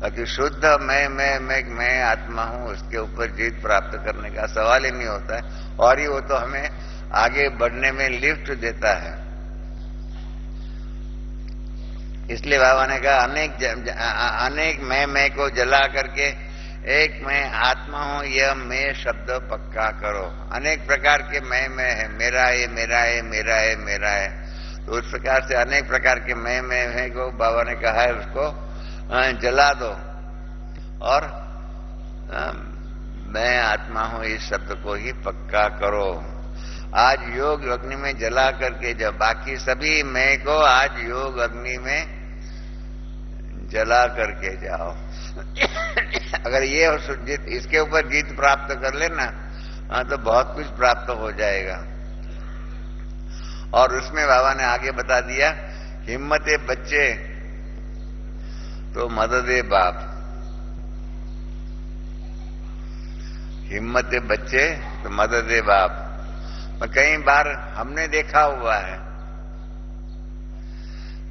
बाकी शुद्ध मैं आत्मा हूं, उसके ऊपर जीत प्राप्त करने का सवाल ही नहीं होता है। और ही वो तो हमें आगे बढ़ने में लिफ्ट देता है। इसलिए बाबा ने कहा अनेक मैं को जला करके एक मैं आत्मा हूं, यह मैं शब्द पक्का करो। अनेक प्रकार के मैं है, मेरा है, मेरा है, मेरा है, मेरा है। तो उस प्रकार से अनेक प्रकार के मैं है को बाबा ने कहा है उसको जला दो और मैं आत्मा हूं इस शब्द को ही पक्का करो। आज योग अग्नि में जला करके, जब बाकी सभी मैं को आज योग अग्नि में जला करके जाओ। अगर ये इसके ऊपर जीत प्राप्त कर लेना तो बहुत कुछ प्राप्त हो जाएगा। और उसमें बाबा ने आगे बता दिया, हिम्मते बच्चे तो मददे बाप। हिम्मते बच्चे तो मददे बाप। कई बार हमने देखा हुआ है,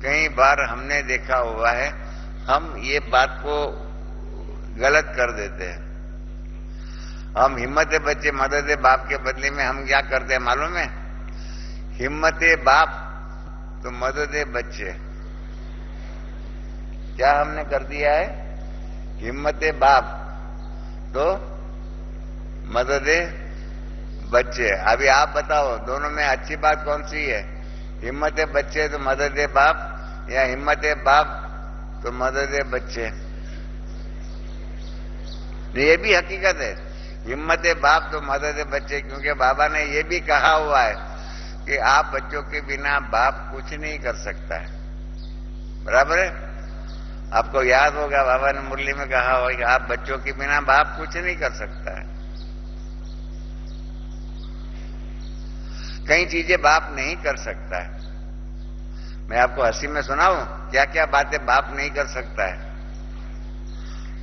कई बार हमने देखा हुआ है, हम ये बात को गलत कर देते हैं। हम हिम्मते बच्चे मददे बाप के बदले में हम क्या करते हैं मालूम है? हिम्मते बाप तो मददे बच्चे। क्या हमने कर दिया है? हिम्मते बाप तो मददे बच्चे। अभी आप बताओ दोनों में अच्छी बात कौन सी है? हिम्मते बच्चे तो मददे बाप या हिम्मते बाप तो मददे बच्चे? ये भी हकीकत है, हिम्मते बाप तो मददे बच्चे, क्योंकि बाबा ने ये भी कहा हुआ है कि आप बच्चों के बिना बाप कुछ नहीं कर सकता है। बराबर है? आपको याद होगा बाबा ने मुरली में कहा होगा कि आप बच्चों के बिना बाप कुछ नहीं कर सकता है। कई चीजें बाप नहीं कर सकता है। मैं आपको हंसी में सुनाऊं क्या क्या बातें बाप नहीं कर सकता है।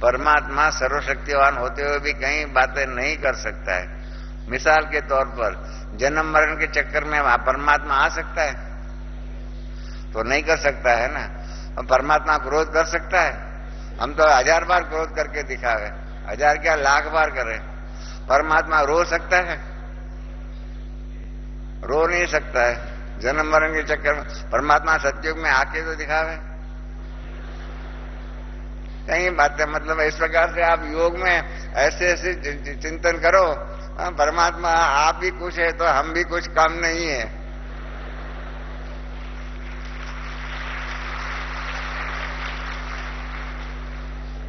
परमात्मा सर्वशक्तिवान होते हुए भी कई बातें नहीं कर सकता है। मिसाल के तौर पर जन्म मरण के चक्कर में परमात्मा आ सकता है? तो नहीं कर सकता है ना। अब परमात्मा क्रोध कर सकता है? हम तो 1000 बार क्रोध करके दिखावे, 1000 क्या लाख बार करे। परमात्मा रो सकता है? रो नहीं सकता है। जन्म मरण के चक्कर में परमात्मा सतयुग में आके तो दिखावे। कई बातें मतलब इस प्रकार से आप योग में ऐसे ऐसे चिंतन करो, परमात्मा आप भी कुछ है तो हम भी कुछ कम नहीं है।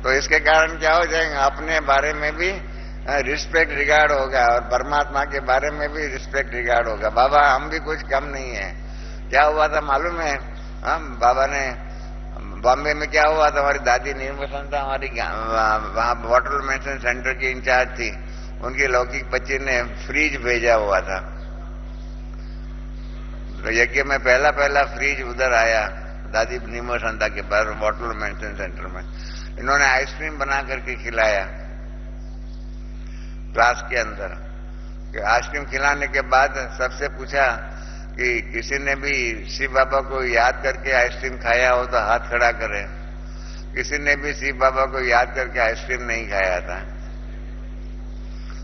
तो इसके कारण क्या हो जाएगा, अपने बारे में भी रिस्पेक्ट रिगार्ड होगा और परमात्मा के बारे में भी रिस्पेक्ट रिगार्ड होगा। बाबा हम भी कुछ कम नहीं है। क्या हुआ था मालूम है? बाबा ने बॉम्बे में क्या हुआ था, हमारी दादी निर्मल हमारी वहां वाटर मेडिसिन सेंटर की इंचार्ज थी, उनकी लौकिक बच्ची ने फ्रिज भेजा हुआ था। तो यज्ञ में पहला फ्रिज उधर आया दादी निर्मल संता के पास वाटर मेडिसिन सेंटर में। इन्होंने आइसक्रीम बना करके खिलाया क्लास के अंदर। आइसक्रीम खिलाने के बाद सबसे पूछा कि किसी ने भी शिव बाबा को याद करके आइसक्रीम खाया हो तो हाथ खड़ा करे। किसी ने भी शिव बाबा को याद करके आइसक्रीम नहीं खाया था।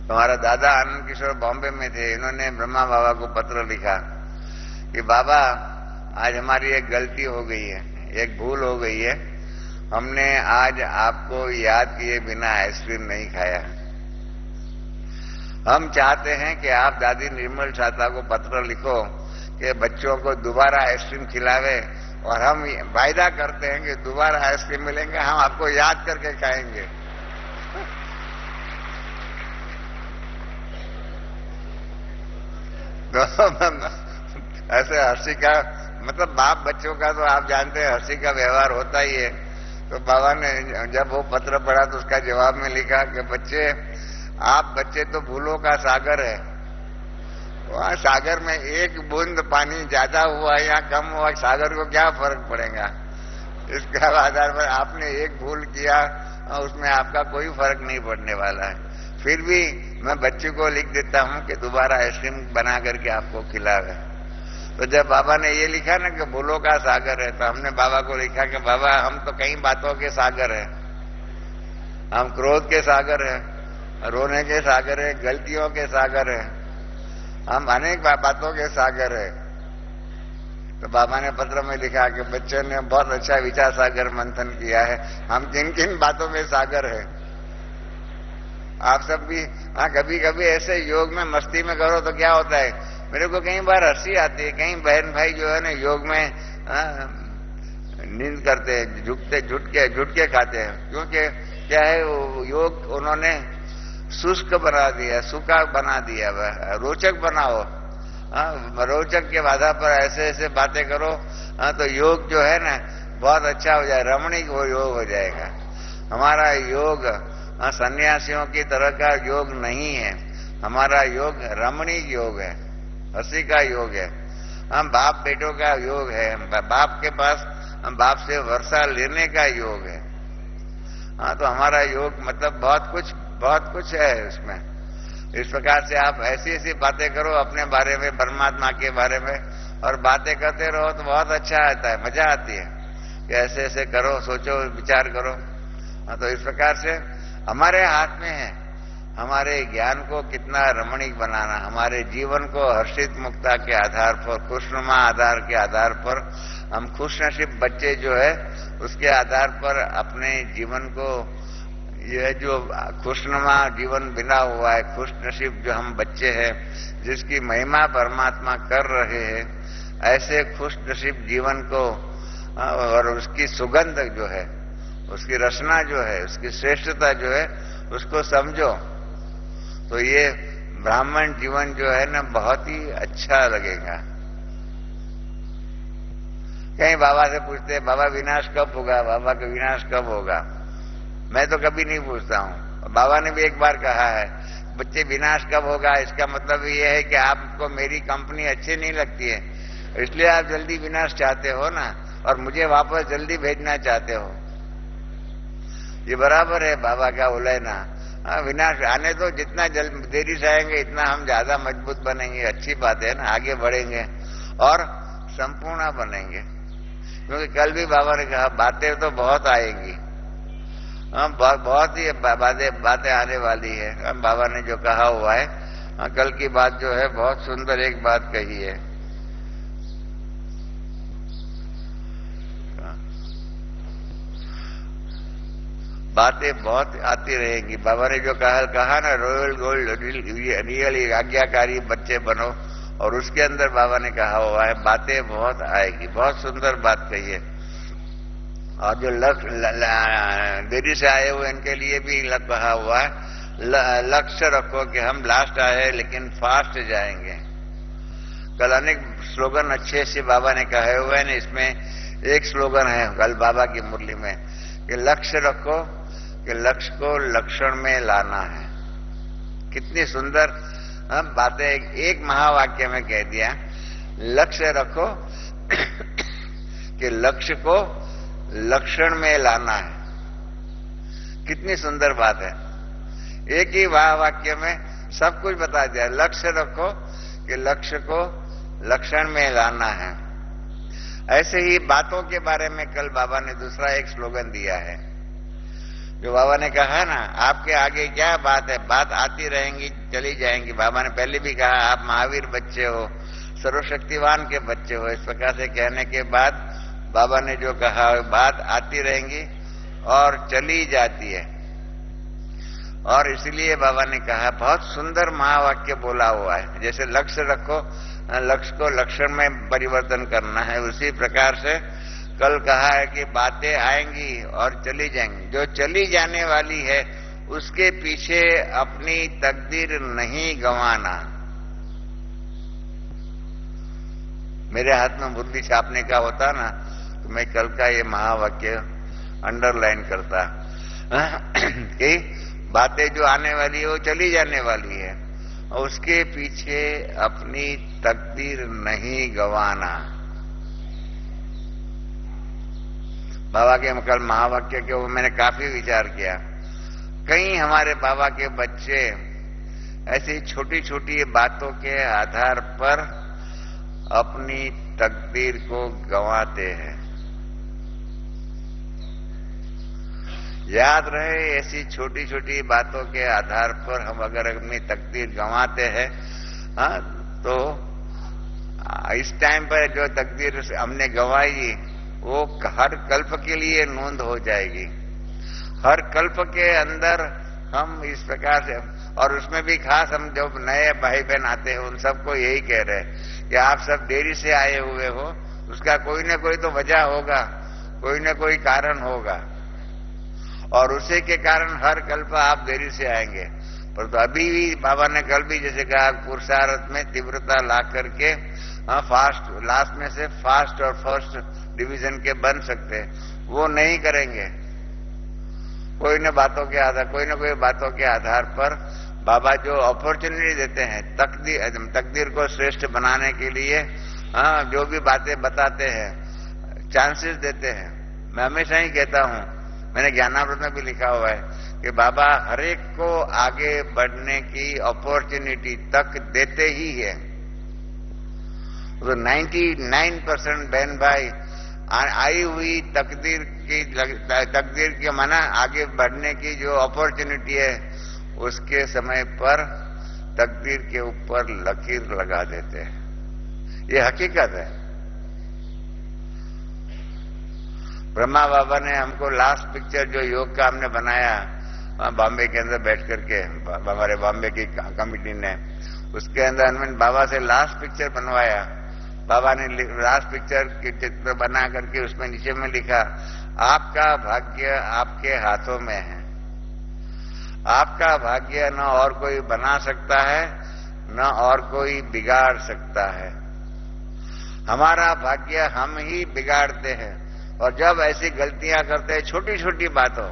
हमारा दादा आनंद किशोर बॉम्बे में थे, इन्होंने ब्रह्मा बाबा को पत्र लिखा कि बाबा आज हमारी एक गलती हो गई है, एक भूल हो गई है, हमने आज आपको याद किए बिना आइसक्रीम नहीं खाया। हम चाहते हैं कि आप दादी निर्मल शाता को पत्र लिखो कि बच्चों को दोबारा आइसक्रीम खिलावे और हम वायदा करते हैं कि दोबारा आइसक्रीम मिलेंगे, हम आपको याद करके खाएंगे। तो ऐसे हंसी का मतलब बाप बच्चों का तो आप जानते हैं हंसी का व्यवहार होता ही है। तो बाबा ने जब वो पत्र पढ़ा तो उसका जवाब में लिखा कि बच्चे आप बच्चे तो भूलों का सागर है। वहां सागर में एक बूंद पानी ज्यादा हुआ या कम हुआ सागर को क्या फर्क पड़ेगा। इसके आधार पर आपने एक भूल किया उसमें आपका कोई फर्क नहीं पड़ने वाला है। फिर भी मैं बच्चे को लिख देता हूं कि दोबारा आइसक्रीम बना करके आपको खिलावे। तो जब बाबा ने ये लिखा ना कि भूलों का सागर है, तो हमने बाबा को लिखा कि बाबा हम तो कई बातों के सागर हैं, हम क्रोध के सागर हैं, रोने के सागर है, गलतियों के सागर है, हम अनेक बातों के सागर है। तो बाबा ने पत्र में लिखा कि बच्चों ने बहुत अच्छा विचार सागर मंथन किया है, हम किन किन बातों में सागर है। आप सब भी कभी कभी ऐसे योग में मस्ती में करो तो क्या होता है, मेरे को कई बार हंसी आती है। कई बहन भाई जो है ना योग में नींद करते हैं, झुट के खाते हैं, क्योंकि क्या है वो योग उन्होंने शुष्क बना दिया, सूखा बना दिया। रोचक बनाओ, रोचक के आधार पर ऐसे ऐसे बातें करो तो योग जो है ना बहुत अच्छा हो जाए, रमणीक योग हो जाएगा। हमारा योग सन्यासियों की तरह का योग नहीं है, हमारा योग रमणीक योग है, हंसी का योग है, हम बाप बेटों का योग है, बाप के पास हम बाप से वर्षा लेने का योग है। तो हमारा योग मतलब बहुत कुछ है उसमें। इस प्रकार से आप ऐसी ऐसी बातें करो अपने बारे में, परमात्मा के बारे में, और बातें करते रहो तो बहुत अच्छा आता है, मजा आती है कि ऐसे ऐसे करो, सोचो, विचार करो। तो इस प्रकार से हमारे हाथ में है हमारे ज्ञान को कितना रमणीक बनाना, हमारे जीवन को हर्षित मुक्ता के आधार पर, खुशनुमा आधार के आधार पर, हम खुशनसीब बच्चे जो है उसके आधार पर अपने जीवन को, यह जो खुशनुमा जीवन बिना हुआ है, खुशनसीब जो हम बच्चे हैं जिसकी महिमा परमात्मा कर रहे हैं, ऐसे खुशनसीब जीवन को और उसकी सुगंध जो है, उसकी रचना जो है, उसकी श्रेष्ठता जो है, उसको समझो तो ये ब्राह्मण जीवन जो है ना बहुत ही अच्छा लगेगा। कहीं बाबा से पूछते हैं बाबा विनाश कब होगा, बाबा का विनाश कब होगा। मैं तो कभी नहीं पूछता हूं। बाबा ने भी एक बार कहा है बच्चे विनाश कब होगा, इसका मतलब ये है कि आपको मेरी कंपनी अच्छी नहीं लगती है, इसलिए आप जल्दी विनाश चाहते हो ना, और मुझे वापस जल्दी भेजना चाहते हो। ये बराबर है बाबा का उलझना। विनाश आने तो जितना देरी से आएंगे इतना हम ज्यादा मजबूत बनेंगे, अच्छी बात है ना, आगे बढ़ेंगे और संपूर्ण बनेंगे। क्योंकि कल भी बाबा ने कहा बातें तो बहुत आएंगी, बहुत ही बातें आने वाली है। बाबा ने जो कहा हुआ है, कल की बात जो है बहुत सुंदर एक बात कही है। बातें बहुत आती रहेंगी। बाबा ने जो कहा ना, रॉयल गोल्ड रियल आज्ञाकारी बच्चे बनो, और उसके अंदर बाबा ने कहा हुआ है बातें बहुत आएगी। बहुत सुंदर बात कही है। और जो देरी से आए हुए इनके लिए भी कहा हुआ है, लक्ष्य रखो कि हम लास्ट आए लेकिन फास्ट जाएंगे। कल अनेक स्लोगन अच्छे से बाबा ने कहे हुए हैं, इसमें एक स्लोगन है कल बाबा की मुरली में कि लक्ष्य रखो कि लक्ष्य को लक्षण में लाना है। कितनी सुंदर बातें एक महावाक्य में कह दिया, लक्ष्य रखो कि लक्ष्य को लक्षण में लाना है। कितनी सुंदर बात है, एक ही वाक्य में सब कुछ बता दिया। लक्ष्य रखो कि लक्ष्य को लक्षण में लाना है। ऐसे ही बातों के बारे में कल बाबा ने दूसरा एक स्लोगन दिया है, जो बाबा ने कहा ना, आपके आगे क्या बात है, बात आती रहेंगी, चली जाएंगी। बाबा ने पहले भी कहा आप महावीर बच्चे हो, सर्वशक्तिवान के बच्चे हो। इस प्रकार से कहने के बाद बाबा ने जो कहा, बात आती रहेंगी और चली जाती है। और इसलिए बाबा ने कहा, बहुत सुंदर महावाक्य बोला हुआ है, जैसे लक्ष्य रखो, लक्ष्य को लक्षण में परिवर्तन करना है, उसी प्रकार से कल कहा है कि बातें आएंगी और चली जाएंगी। जो चली जाने वाली है उसके पीछे अपनी तकदीर नहीं गंवाना। मेरे हाथ में बुद्धि छापने का होता ना, तो मैं कल का ये महावाक्य अंडरलाइन करता कि बातें जो आने वाली है वो चली जाने वाली है, और उसके पीछे अपनी तकदीर नहीं गंवाना। बाबा के कल महावाक्य के ऊपर मैंने काफी विचार किया। कई हमारे बाबा के बच्चे ऐसी छोटी छोटी बातों के आधार पर अपनी तकदीर को गंवाते हैं। याद रहे, ऐसी छोटी छोटी बातों के आधार पर हम अगर अपनी तकदीर गंवाते हैं, हाँ, तो इस टाइम पर जो तकदीर हमने गंवाई वो हर कल्प के लिए नोंद हो जाएगी। हर कल्प के अंदर हम इस प्रकार से, और उसमें भी खास हम जो नए भाई बहन आते हैं उन सबको यही कह रहे हैं कि आप सब देरी से आए हुए हो, उसका कोई ना कोई तो वजह होगा, कोई ना कोई कारण होगा, और उसी के कारण हर कल्प आप देरी से आएंगे। पर तो अभी भी बाबा ने कल भी जैसे कहा, पुरुषार्थ में तीव्रता ला करके फास्ट, लास्ट में से फास्ट और फर्स्ट डिवीजन के बन सकते, वो नहीं करेंगे। कोई न कोई बातों के आधार पर बाबा जो अपॉर्चुनिटी देते हैं तकदीर को श्रेष्ठ बनाने के लिए, जो भी बातें बताते हैं, चांसेस देते हैं। मैं हमेशा ही कहता हूं, मैंने ज्ञानामृत में भी लिखा हुआ है कि बाबा हर एक को आगे बढ़ने की अपॉर्चुनिटी तक देते ही है। तो 99% बहन भाई आई हुई तकदीर की माना आगे बढ़ने की जो अपॉर्चुनिटी है, उसके समय पर तकदीर के ऊपर लकीर लगा देते हैं। ये हकीकत है। ब्रह्मा बाबा ने हमको लास्ट पिक्चर जो योग का हमने बनाया बॉम्बे के अंदर बैठ करके, हमारे बॉम्बे की कमिटी ने, उसके अंदर हमने बाबा से लास्ट पिक्चर बनवाया। बाबा ने लास्ट पिक्चर के चित्र बना करके उसमें नीचे में लिखा, आपका भाग्य आपके हाथों में है। आपका भाग्य न और कोई बना सकता है, न और कोई बिगाड़ सकता है। हमारा भाग्य हम ही बिगाड़ते हैं। और जब ऐसी गलतियां करते हैं छोटी छोटी बातों,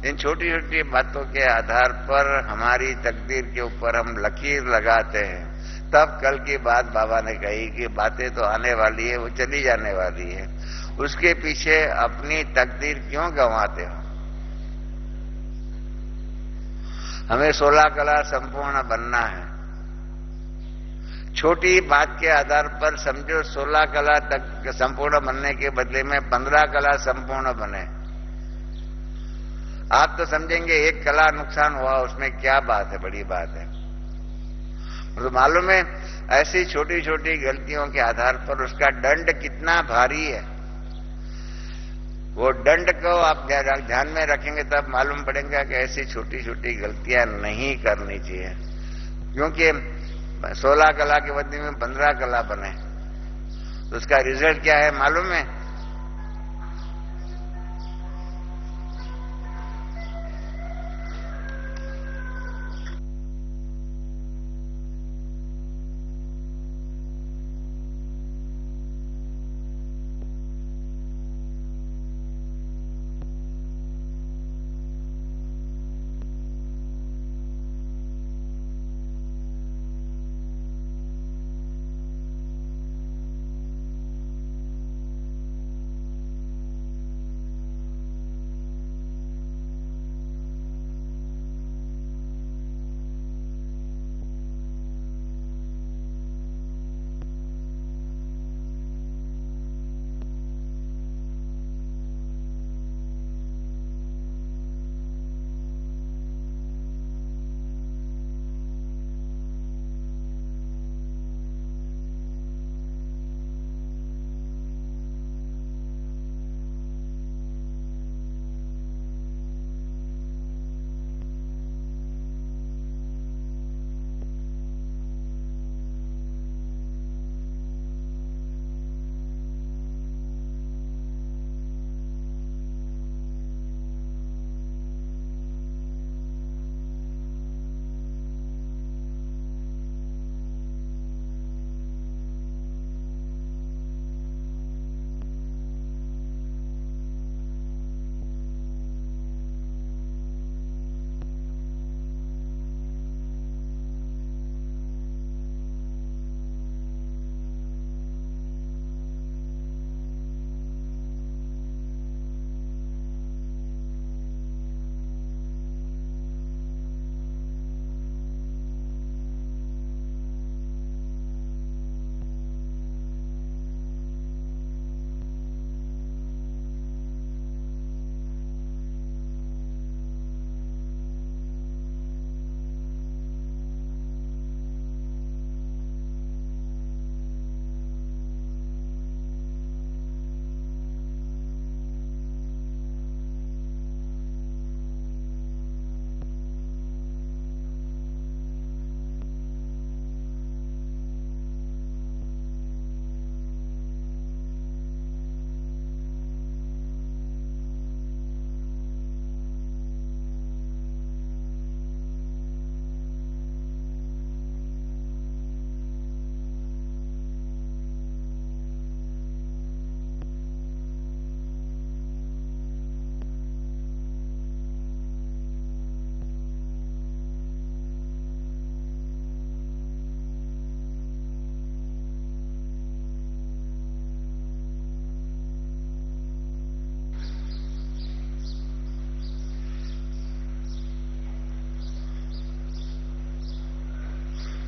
इन छोटी छोटी बातों के आधार पर हमारी तकदीर के ऊपर हम लकीर लगाते हैं, तब कल की बात बाबा ने कही कि बातें तो आने वाली है, वो चली जाने वाली है, उसके पीछे अपनी तकदीर क्यों गंवाते हो? हमें 16 कला संपूर्ण बनना है। छोटी बात के आधार पर समझो 16 कला तक संपूर्ण बनने के बदले में 15 कला संपूर्ण बने। आप तो समझेंगे एक कला नुकसान हुआ, उसमें क्या बात है, बड़ी बात है। तो मालूम है ऐसी छोटी छोटी गलतियों के आधार पर उसका दंड कितना भारी है। वो दंड को आप ध्यान में रखेंगे तब मालूम पड़ेगा कि ऐसी छोटी छोटी गलतियां नहीं करनी चाहिए। क्योंकि 16 कला के बदले में 15 कला बने तो उसका रिजल्ट क्या है मालूम है?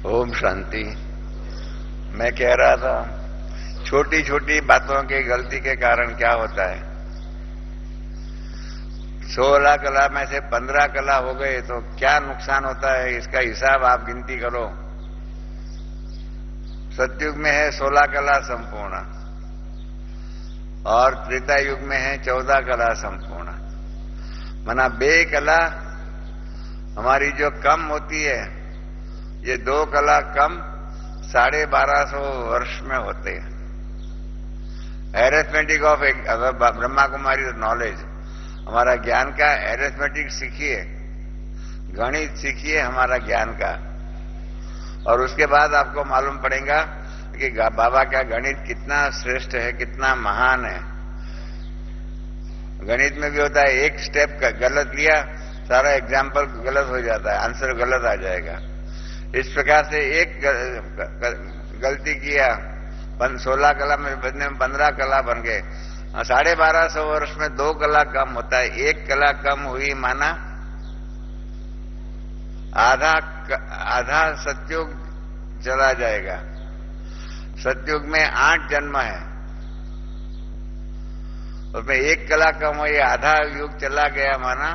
ओम शांति। मैं कह रहा था छोटी छोटी बातों की गलती के कारण क्या होता है। 16 कला में से 15 कला हो गए तो क्या नुकसान होता है, इसका हिसाब आप गिनती करो। सतयुग में है 16 कला संपूर्ण और त्रेता युग में है 14 कला संपूर्ण। माना 2 कला हमारी जो कम होती है, ये 2 कला कम 1250 वर्ष में होते हैं। Arithmetic of Brahma Kumari knowledge, हमारा ज्ञान का एरिथमेटिक सीखिए, गणित सीखिए हमारा ज्ञान का, और उसके बाद आपको मालूम पड़ेगा कि बाबा का गणित कितना श्रेष्ठ है, कितना महान है। गणित में भी होता है, एक स्टेप गलत लिया सारा एग्जाम्पल गलत हो जाता है, आंसर गलत आ जाएगा। इस प्रकार से एक गलती किया 16 कला में बदले में 15 कला बन गए। 1250 वर्ष में 2 कला कम होता है, 1 कला कम हुई माना आधा सतयुग चला जाएगा। सतयुग में 8 जन्म है, उसमें 1 कला कम हुई, आधा युग चला गया माना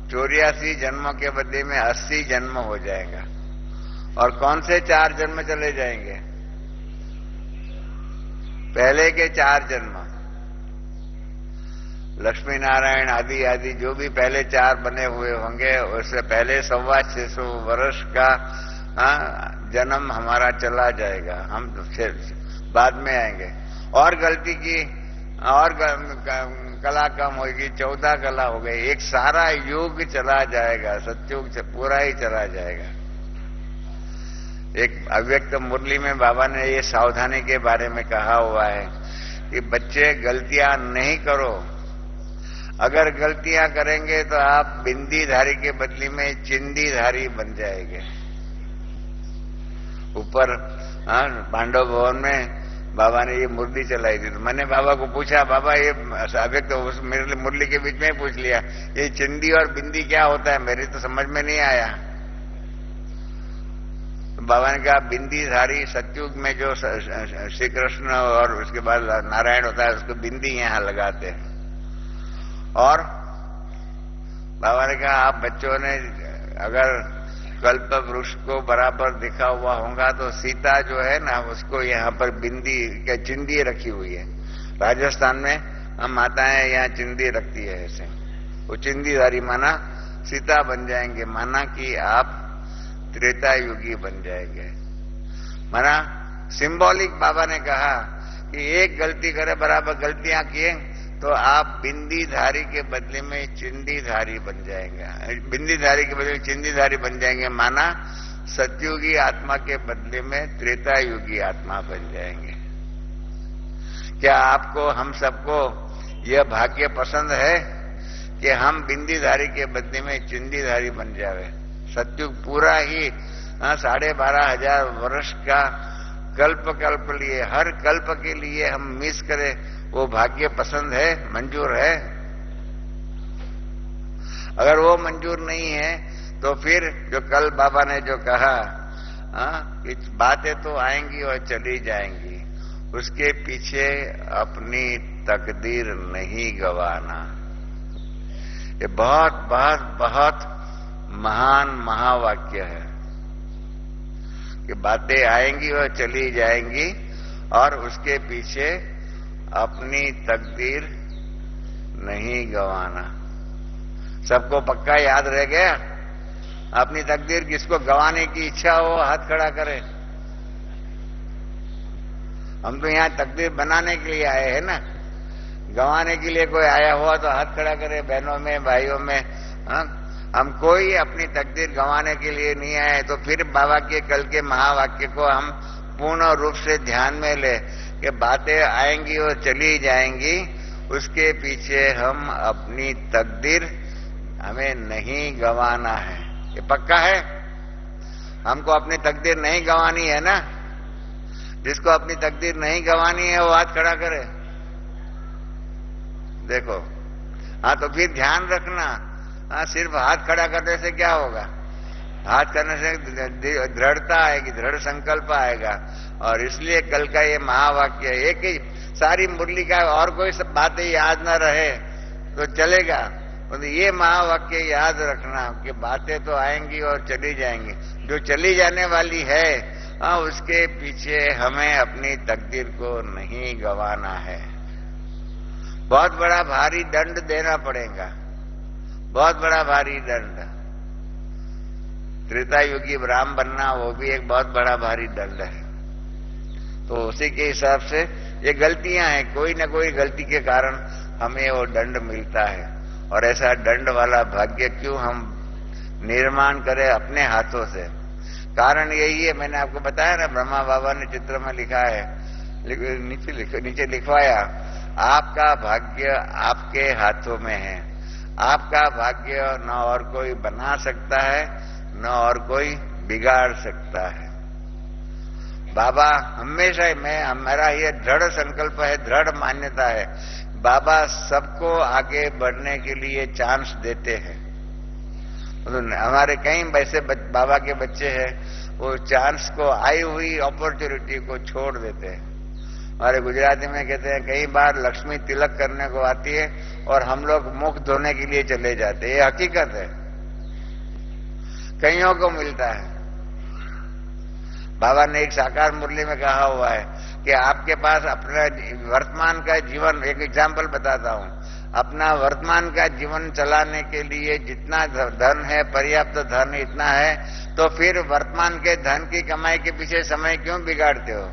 84 जन्मों के बदले में 80 जन्म हो जाएगा। और कौन से 4 जन्म चले जाएंगे? पहले के 4 जन्म, लक्ष्मी नारायण आदि आदि जो भी पहले 4 बने हुए होंगे, उससे पहले 650 वर्ष का जन्म हमारा चला जाएगा। हम बाद में आएंगे। और गलती की और कला कम होगी, 14 कला हो गई, एक सारा युग चला जाएगा, सतयुग से पूरा ही चला जाएगा। एक अव्यक्त मुरली में बाबा ने ये सावधानी के बारे में कहा हुआ है कि बच्चे गलतियां नहीं करो। अगर गलतियां करेंगे तो आप बिंदीधारी के बदले में चिंदीधारी बन जाएंगे। ऊपर पांडव भवन में बाबा ने ये मुरली चलाई थी, तो मैंने बाबा को पूछा, बाबा ये अव्यक्त उस मुरली के बीच में ही पूछ लिया, ये चिंदी और बिंदी क्या होता है, मेरी तो समझ में नहीं आया। तो बाबा ने कहा बिंदीधारी सतयुग में जो श्री कृष्ण और उसके बाद नारायण होता है, उसको बिंदी यहां लगाते हैं। और बाबा ने कहा आप बच्चों ने अगर कल्प वृक्ष को बराबर दिखा हुआ होगा तो सीता जो है ना, उसको यहाँ पर बिंदी क्या चिंदी रखी हुई है। राजस्थान में हम माताएं यहाँ चिंदी रखती है ऐसे, वो चिंदीधारी माना सीता बन जाएंगे, माना कि आप त्रेता युगी बन जाएंगे। माना सिंबॉलिक बाबा ने कहा कि एक गलती करे, बराबर गलतियां किए तो आप बिंदीधारी के बदले में चिंदीधारी बन जाएंगे, बिंदीधारी के बदले में चिंदीधारी बन जाएंगे, माना सतयुगी आत्मा के बदले में त्रेता युगी आत्मा बन जाएंगे। क्या आपको हम सबको यह भाग्य पसंद है कि हम बिंदीधारी के बदले में चिंदीधारी बन जावे? सतयुग पूरा ही 12,500 वर्ष का कल्प लिए, हर कल्प के लिए हम मिस करें, वो भाग्य पसंद है, मंजूर है? अगर वो मंजूर नहीं है तो फिर जो कल बाबा ने जो कहा कि बातें तो आएंगी और चली जाएंगी, उसके पीछे अपनी तकदीर नहीं गंवाना। ये बहुत बहुत बहुत महान महावाक्य है कि बातें आएंगी और चली जाएंगी और उसके पीछे अपनी तकदीर नहीं गंवाना। सबको पक्का याद रह गया? अपनी तकदीर किसको गंवाने की इच्छा हो हाथ खड़ा करे। हम तो यहां तकदीर बनाने के लिए आए हैं ना, गंवाने के लिए कोई आया हुआ तो हाथ खड़ा करे, बहनों में भाइयों में। हम कोई अपनी तकदीर गंवाने के लिए नहीं आए। तो फिर बाबा के कल के महावाक्य को हम पूर्ण रूप से ध्यान में ले कि बातें आएंगी और चली जाएंगी, उसके पीछे हम अपनी तकदीर हमें नहीं गंवाना है। ये पक्का है? हमको अपनी तकदीर नहीं गंवानी है ना? जिसको अपनी तकदीर नहीं गंवानी है वो हाथ खड़ा करे। देखो, हाँ तो फिर ध्यान रखना, हाँ सिर्फ हाथ खड़ा करने से क्या होगा? हाथ करने से दृढ़ता आएगी, दृढ़ संकल्प आएगा। और इसलिए कल का ये महावाक्य, एक ही सारी मुरली का और कोई सब बातें याद न रहे तो चलेगा, तो ये महावाक्य याद रखना कि बातें तो आएंगी और चली जाएंगी, जो चली जाने वाली है उसके पीछे हमें अपनी तकदीर को नहीं गंवाना है। बहुत बड़ा भारी दंड देना पड़ेगा, बहुत बड़ा भारी दंड। त्रेता युगी राम बनना वो भी एक बहुत बड़ा भारी दंड है। तो उसी के हिसाब से ये गलतियां हैं, कोई न कोई गलती के कारण हमें वो दंड मिलता है। और ऐसा दंड वाला भाग्य क्यों हम निर्माण करें अपने हाथों से? कारण यही है, मैंने आपको बताया ना, ब्रह्मा बाबा ने चित्र में लिखा है, नीचे लिखवाया, आपका भाग्य आपके हाथों में है। आपका भाग्य न और कोई बना सकता है, न और कोई बिगाड़ सकता है। बाबा हमेशा, मेरा ये दृढ़ संकल्प है, दृढ़ मान्यता है, बाबा सबको आगे बढ़ने के लिए चांस देते हैं। तो हमारे कई वैसे बाबा के बच्चे हैं, वो चांस को, आई हुई अपॉर्चुनिटी को छोड़ देते हैं। हमारे गुजराती में कहते हैं, कई बार लक्ष्मी तिलक करने को आती है और हम लोग मुख धोने के लिए चले जाते हैं। ये हकीकत है, कईयों को मिलता है। बाबा ने एक साकार मुरली में कहा हुआ है कि आपके पास अपना वर्तमान का जीवन, एक एग्जाम्पल बताता हूं, अपना वर्तमान का जीवन चलाने के लिए जितना धन है, पर्याप्त धन इतना है, तो फिर वर्तमान के धन की कमाई के पीछे समय क्यों बिगाड़ते हो?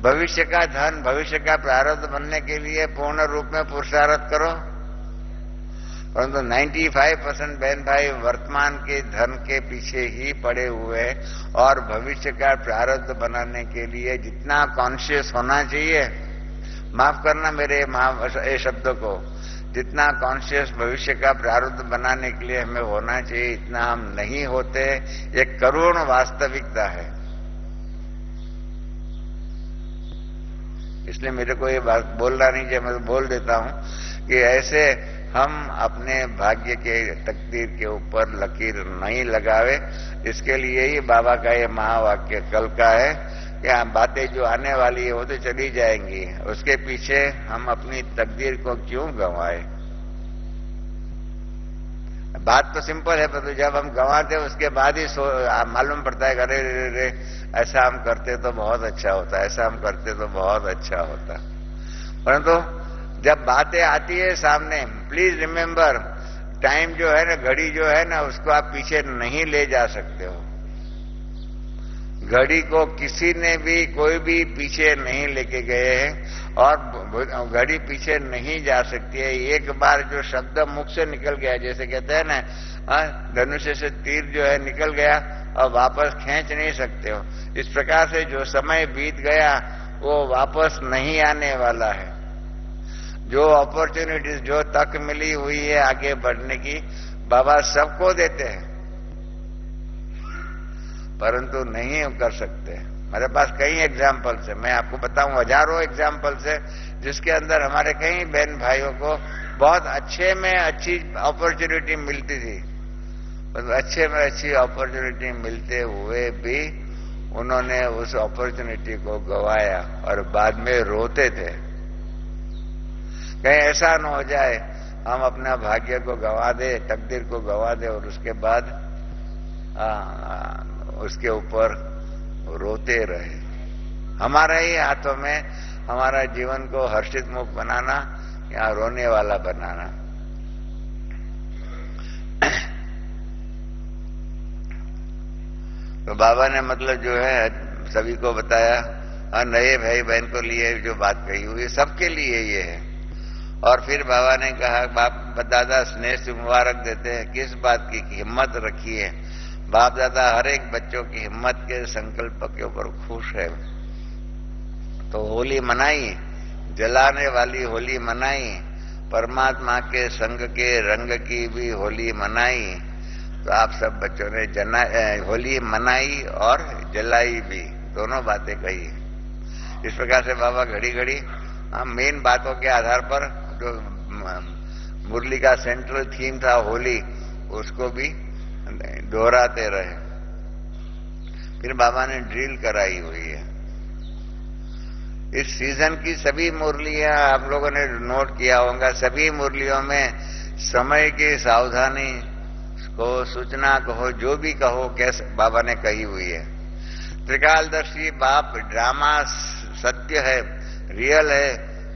भविष्य का धन, भविष्य का प्रारब्ध बनने के लिए पूर्ण रूप में पुरुषार्थ करो। परंतु 95% बहन भाई वर्तमान के धन के पीछे ही पड़े हुए हैं और भविष्य का प्रारब्ध बनाने के लिए जितना कॉन्शियस होना चाहिए, माफ करना मेरे ये शब्दों को, जितना कॉन्शियस भविष्य का प्रारब्ध बनाने के लिए हमें होना चाहिए, इतना हम नहीं होते। ये करुण वास्तविकता है। इसलिए मेरे को ये बात बोलना नहीं चाहिए, मैं तो बोल देता हूं कि ऐसे हम अपने भाग्य के, तकदीर के ऊपर लकीर नहीं लगावे। इसके लिए ही बाबा का ये महावाक्य कल का है कि बातें जो आने वाली है वो तो चली जाएंगी, उसके पीछे हम अपनी तकदीर को क्यों गंवाए? बात तो सिंपल है, पर जब हम गंवाते उसके बाद ही मालूम पड़ता है, अरे रे ऐसा हम करते तो बहुत अच्छा होता, ऐसा हम करते तो बहुत अच्छा होता। परंतु जब बातें आती है सामने, प्लीज रिमेंबर, टाइम जो है ना, घड़ी जो है ना, उसको आप पीछे नहीं ले जा सकते हो। घड़ी को किसी ने भी, कोई भी पीछे नहीं लेके गए हैं और घड़ी पीछे नहीं जा सकती है। एक बार जो शब्द मुख से निकल गया, जैसे कहते हैं ना, धनुष से तीर जो है निकल गया और वापस खींच नहीं सकते हो। इस प्रकार से जो समय बीत गया वो वापस नहीं आने वाला है। जो अपॉर्चुनिटीज, जो तक मिली हुई है आगे बढ़ने की, बाबा सबको देते हैं, परंतु नहीं कर सकते। मेरे पास कई एग्जाम्पल्स है, मैं आपको बताऊं, हजारों एग्जाम्पल्स है, जिसके अंदर हमारे कई बहन भाइयों को बहुत अच्छे में अच्छी अपॉर्चुनिटी मिलती थी, पर अच्छे में अच्छी अपॉर्चुनिटी मिलते हुए भी उन्होंने उस अपॉर्चुनिटी को गंवाया और बाद में रोते थे। कहीं ऐसा न हो जाए हम अपना भाग्य को गंवा दे, तकदीर को गंवा दे और उसके बाद उसके ऊपर रोते रहे। हमारा ही हाथों में हमारा जीवन को हर्षित मुख बनाना या रोने वाला बनाना। तो बाबा ने मतलब जो है सभी को बताया, और नए भाई बहन को लिए जो बात कही हुई सबके लिए ये है। और फिर बाबा ने कहा, बाप दादा स्नेह से मुबारक देते हैं, किस बात की हिम्मत रखी है। बाप दादा हर एक बच्चों की हिम्मत के संकल्प के ऊपर खुश है। तो होली मनाई, जलाने वाली होली मनाई, परमात्मा के संग के रंग की भी होली मनाई। तो आप सब बच्चों ने होली मनाई और जलाई भी, दोनों बातें कही। इस प्रकार से बाबा घड़ी घड़ी हम मेन बातों के आधार पर, जो मुरली का सेंट्रल थीम था होली, उसको भी दोहराते रहे। फिर बाबा ने ड्रिल कराई हुई है। इस सीजन की सभी मुरलियां आप लोगों ने नोट किया होगा, सभी मुरलियों में समय की सावधानी को, सूचना कहो, जो भी कहो, कैसे बाबा ने कही हुई है। त्रिकालदर्शी बाप ड्रामा सत्य है, रियल है,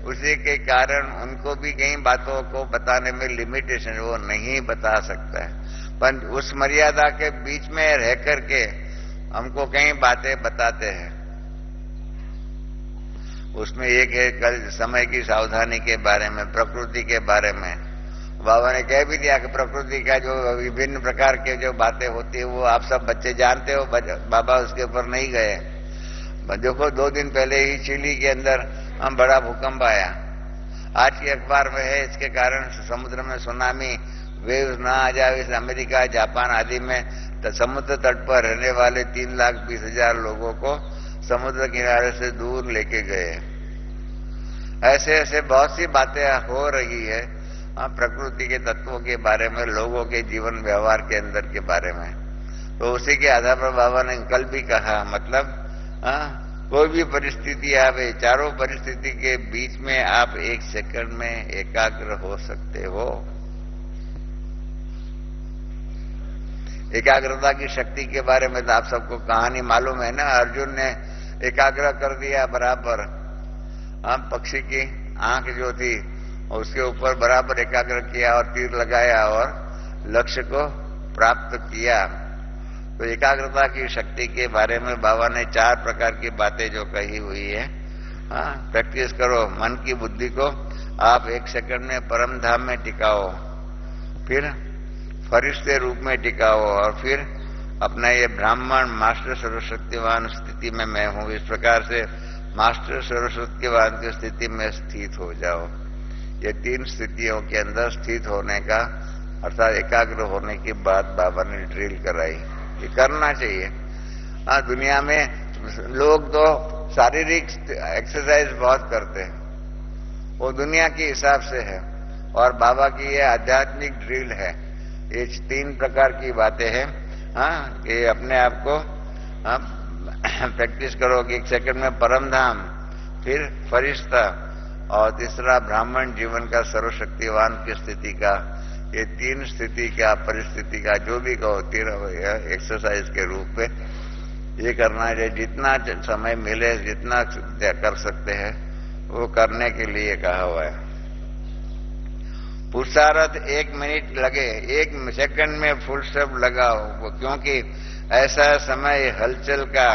उसी के कारण उनको भी कई बातों को बताने में लिमिटेशन, वो नहीं बता सकता है, पर उस मर्यादा के बीच में रह करके हमको कई बातें बताते हैं। उसमें एक है कल समय की सावधानी के बारे में, प्रकृति के बारे में। बाबा ने कह भी दिया कि प्रकृति का जो विभिन्न प्रकार के जो बातें होती है वो आप सब बच्चे जानते हो, बाबा उसके ऊपर नहीं गए। देखो 2 दिन पहले ही चिली के अंदर हम बड़ा भूकंप आया, आज की अखबार में है, इसके कारण समुद्र में सुनामी वेव्स ना आ जाए। इस अमेरिका, जापान आदि में समुद्र तट पर रहने वाले 3,20,000 लोगों को समुद्र किनारे से दूर लेके गए। ऐसे ऐसे बहुत सी बातें हो रही है प्रकृति के तत्वों के बारे में, लोगों के जीवन व्यवहार के अंदर के बारे में। तो उसी के आधार पर बाबा ने कल भी कहा, मतलब कोई भी परिस्थिति आवे, चारों परिस्थिति के बीच में आप 1 सेकंड में एकाग्र हो सकते हो। एकाग्रता की शक्ति के बारे में तो आप सबको कहानी मालूम है ना। अर्जुन ने एकाग्र कर दिया बराबर, पक्षी की आंख जो थी उसके ऊपर बराबर एकाग्र किया और तीर लगाया और लक्ष्य को प्राप्त किया। तो एकाग्रता की शक्ति के बारे में बाबा ने 4 प्रकार की बातें जो कही हुई है। प्रैक्टिस करो, मन की बुद्धि को आप 1 सेकंड में परम धाम में टिकाओ, फिर फरिश्ते रूप में टिकाओ, और फिर अपना ये ब्राह्मण मास्टर सर्वशक्तिवान स्थिति में मैं हूं, इस प्रकार से मास्टर सर्वशक्तिवान की स्थिति में स्थित हो जाओ। ये 3 स्थितियों के अंदर स्थित होने का अर्थात एकाग्र होने की बात बाबा ने ड्रिल कराई। ये करना चाहिए। दुनिया में लोग तो शारीरिक एक्सरसाइज बहुत करते हैं, वो दुनिया के हिसाब से है, और बाबा की ये आध्यात्मिक ड्रिल है। ये 3 प्रकार की बातें हैं। कि अपने आप को प्रैक्टिस करोगे 1 सेकंड में परम धाम, फिर फरिश्ता, और तीसरा ब्राह्मण जीवन का सर्वशक्तिवान की स्थिति का। ये 3 स्थिति का, परिस्थिति का, जो भी कहो, 3 एक्सरसाइज के रूप में ये करना है। जितना समय मिले, जितना कर सकते हैं वो करने के लिए कहा हुआ है। पुरुषार्थ 1 मिनट लगे, 1 सेकंड में फुल स्टॉप लगाओ, क्योंकि ऐसा समय हलचल का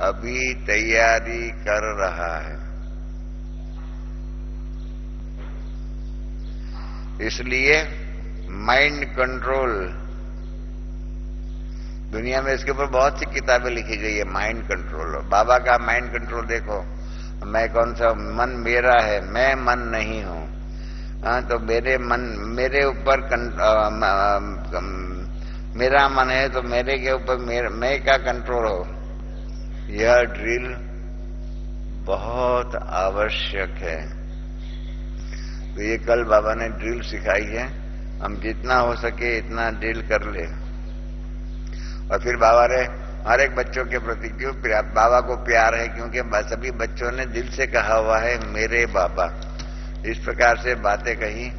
अभी तैयारी कर रहा है। इसलिए माइंड कंट्रोल, दुनिया में इसके ऊपर बहुत सी किताबें लिखी गई है। माइंड कंट्रोल, बाबा का माइंड कंट्रोल देखो, मैं कौन सा, मन मेरा है, मैं मन नहीं हूं। तो मेरे ऊपर मेरा मन है, तो मेरे के ऊपर मैं का कंट्रोल हो। यह ड्रिल बहुत आवश्यक है। तो ये कल बाबा ने ड्रिल सिखाई है, हम जितना हो सके इतना ड्रिल कर ले। और फिर बाबा ने हर एक बच्चों के प्रति क्यों बाबा को प्यार है, क्योंकि सभी बच्चों ने दिल से कहा हुआ है मेरे बाबा, इस प्रकार से बातें कही।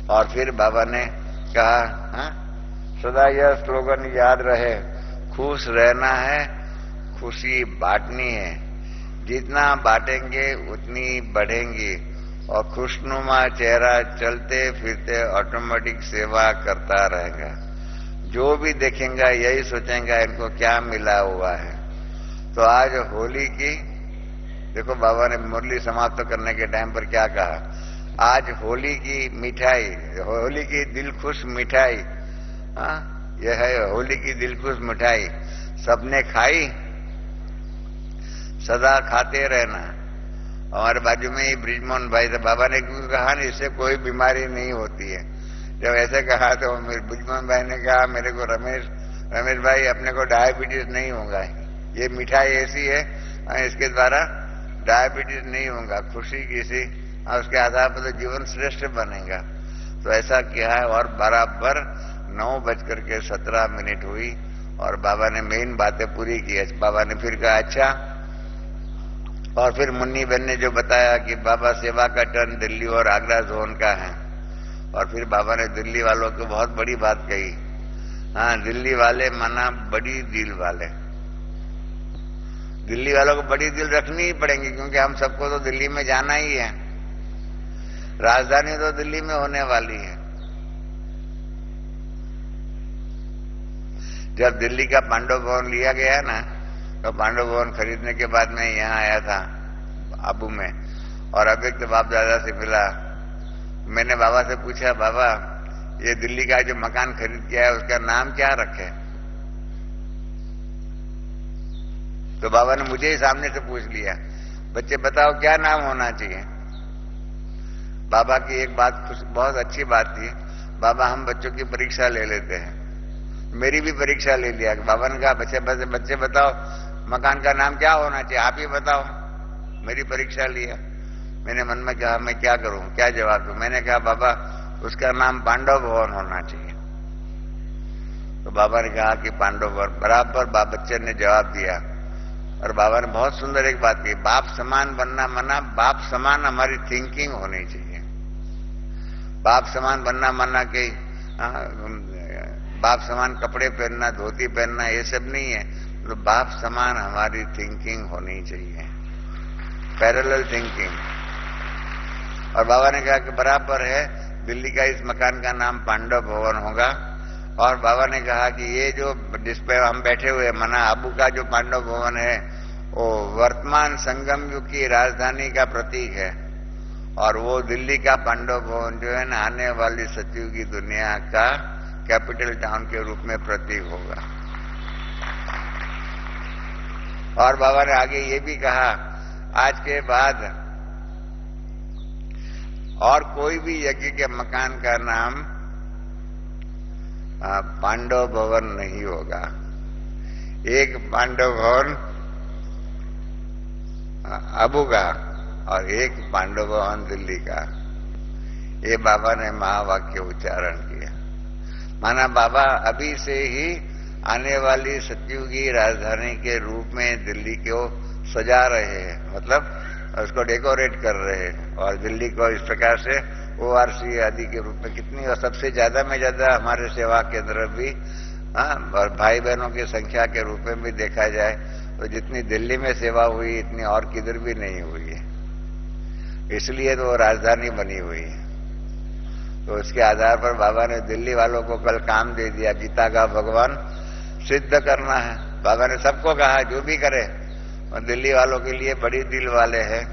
और फिर बाबा ने कहा, सदा यह स्लोगन याद रहे, खुश रहना है, खुशी बांटनी है, जितना बांटेंगे उतनी बढ़ेंगी, और खुशनुमा चेहरा चलते फिरते ऑटोमेटिक सेवा करता रहेगा। जो भी देखेंगे यही सोचेंगे इनको क्या मिला हुआ है। तो आज होली की देखो, बाबा ने मुरली समाप्त करने के टाइम पर क्या कहा, आज होली की मिठाई, होली की दिल खुश मिठाई, यह है होली की दिल खुश मिठाई, सबने खाई, सदा खाते रहना। हमारे बाजू में ही ब्रिजमोहन भाई थे, बाबा ने क्यों कहा ना, इससे कोई बीमारी नहीं होती है। जब ऐसे कहा तो ब्रिजमोहन भाई ने कहा मेरे को, रमेश भाई अपने को डायबिटीज नहीं होगा, ये मिठाई ऐसी है इसके द्वारा डायबिटीज नहीं होगा, खुशी किसी, उसके आधार पर तो जीवन श्रेष्ठ बनेगा। तो ऐसा किया है। और बराबर 9:17 हुई और बाबा ने मेन बातें पूरी की। बाबा ने फिर कहा अच्छा, और फिर मुन्नी बहन ने जो बताया कि बाबा सेवा का टर्न दिल्ली और आगरा जोन का है। और फिर बाबा ने दिल्ली वालों को बहुत बड़ी बात कही। हाँ, दिल्ली वाले माना बड़ी दिल वाले। दिल्ली वालों को बड़ी दिल रखनी ही पड़ेंगी, क्योंकि हम सबको तो दिल्ली में जाना ही है। राजधानी तो दिल्ली में होने वाली है। जब दिल्ली का पांडव भवन लिया गया ना, तो पांडव भवन खरीदने के बाद मैं यहाँ आया था आबू में, और अव्यक्त बाप दादा से मिला। मैंने बाबा से पूछा, बाबा ये दिल्ली का जो मकान खरीद किया है उसका नाम क्या रखे? तो बाबा ने मुझे ही सामने से पूछ लिया, बच्चे बताओ क्या नाम होना चाहिए? बाबा की एक बात बहुत अच्छी बात थी, बाबा हम बच्चों की परीक्षा ले लेते हैं। मेरी भी परीक्षा ले लिया। बाबा ने कहा बच्चे बताओ मकान का नाम क्या होना चाहिए, आप ही बताओ। मेरी परीक्षा लिया। मैंने मन में कहा मैं क्या करूं, क्या जवाब दूं? मैंने कहा बाबा उसका नाम पांडव भवन होना चाहिए। तो बाबा ने कहा कि पांडव भवन। बराबर बच्चे ने जवाब दिया। और बाबा ने बहुत सुंदर एक बात कही, बाप समान बनना मना बाप समान हमारी थिंकिंग होनी चाहिए। बाप समान बनना मना कि बाप समान कपड़े पहनना, धोती पहनना, ये सब नहीं है। तो बाप समान हमारी थिंकिंग होनी चाहिए, पैरेलल थिंकिंग। और बाबा ने कहा कि बराबर है, दिल्ली का इस मकान का नाम पांडव भवन होगा। और बाबा ने कहा कि ये जो जिस पे हम बैठे हुए मना आबू का जो पांडव भवन है, वो वर्तमान संगम युग की राजधानी का प्रतीक है। और वो दिल्ली का पांडव भवन जो है ना, आने वाली सतयुग की दुनिया का कैपिटल टाउन के रूप में प्रतीक होगा। और बाबा ने आगे ये भी कहा, आज के बाद और कोई भी यज्ञ के मकान का नाम पांडव भवन नहीं होगा। एक पांडव भवन आबू का और एक पांडव भवन दिल्ली का। ये बाबा ने महावाक्य उच्चारण किया। माना बाबा अभी से ही आने वाली सतयुगी राजधानी के रूप में दिल्ली को सजा रहे हैं, मतलब उसको डेकोरेट कर रहे हैं। और दिल्ली को इस प्रकार से ORC आदि के रूप में कितनी, और सबसे ज्यादा में ज्यादा हमारे सेवा केंद्र भी, और भाई बहनों की संख्या के रूप में भी देखा जाए तो जितनी दिल्ली में सेवा हुई इतनी और किधर भी नहीं हुई है। इसलिए तो वो राजधानी बनी हुई है। तो उसके आधार पर बाबा ने दिल्ली वालों को कल काम दे दिया, गीता का भगवान सिद्ध करना है। बाबा ने सबको कहा जो भी करे, और दिल्ली वालों के लिए बड़ी दिल वाले हैं।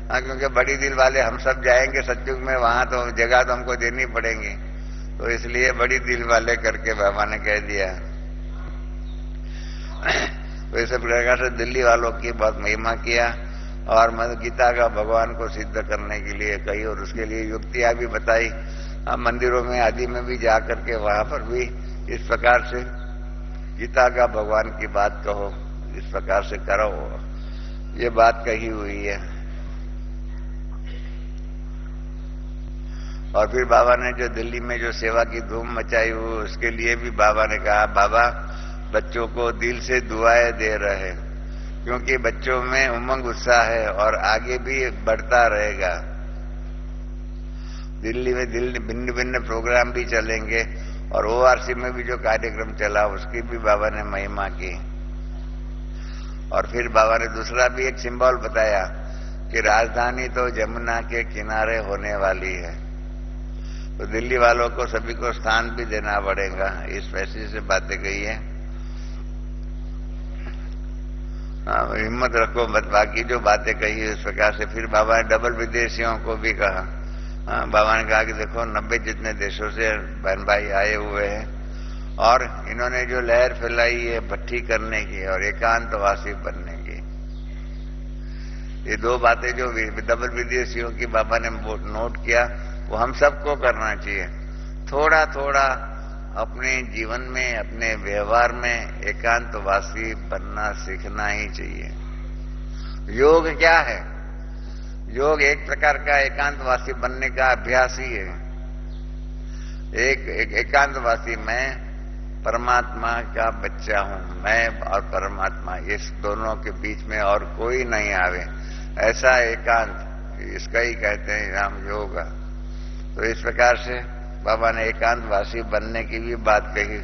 क्योंकि बड़ी दिल वाले हम सब जाएंगे सतयुग में, वहां तो जगह तो हमको देनी पड़ेगी। तो इसलिए बड़ी दिल वाले करके बाबा ने कह दिया। तो इस प्रकार से दिल्ली वालों की बहुत महिमा किया, और गीता का भगवान को सिद्ध करने के लिए कही, और उसके लिए युक्तियां भी बताई। मंदिरों में आदि में भी जा करके वहां पर भी इस प्रकार से गीता का भगवान की बात कहो, इस प्रकार से करो, ये बात कही हुई है। और फिर बाबा ने जो दिल्ली में जो सेवा की धूम मचाई हुई, उसके लिए भी बाबा ने कहा, बाबा बच्चों को दिल से दुआएं दे रहे हैं, क्योंकि बच्चों में उमंग उत्साह है और आगे भी बढ़ता रहेगा। दिल्ली में भिन्न भिन्न प्रोग्राम भी चलेंगे, और ORC में भी जो कार्यक्रम चला उसकी भी बाबा ने महिमा की। और फिर बाबा ने दूसरा भी एक सिंबल बताया कि राजधानी तो जमुना के किनारे होने वाली है। तो दिल्ली वालों को सभी को स्थान भी देना पड़ेगा, इस पैसे से बातें कही है। हिम्मत रखो मत, बाकी जो बातें कही है इस प्रकार से। फिर बाबा ने डबल विदेशियों को भी कहा। बाबा ने कहा कि देखो 90 जितने देशों से बहन भाई आए हुए हैं, और इन्होंने जो लहर फैलाई है भट्टी करने की और एकांतवासी बनने की, ये दो बातें जो डबल विदेशियों की बाबा ने नोट किया, वो हम सबको करना चाहिए। थोड़ा थोड़ा अपने जीवन में, अपने व्यवहार में एकांतवासी बनना सीखना ही चाहिए। योग क्या है? योग एक प्रकार का एकांतवासी बनने का अभ्यास ही है। एक एकांतवासी मैं परमात्मा का बच्चा हूं मैं और परमात्मा, इस दोनों के बीच में और कोई नहीं आवे, ऐसा एकांत, इसका ही कहते हैं राम योग। तो इस प्रकार से बाबा ने एकांतवासी बनने की भी बात कही।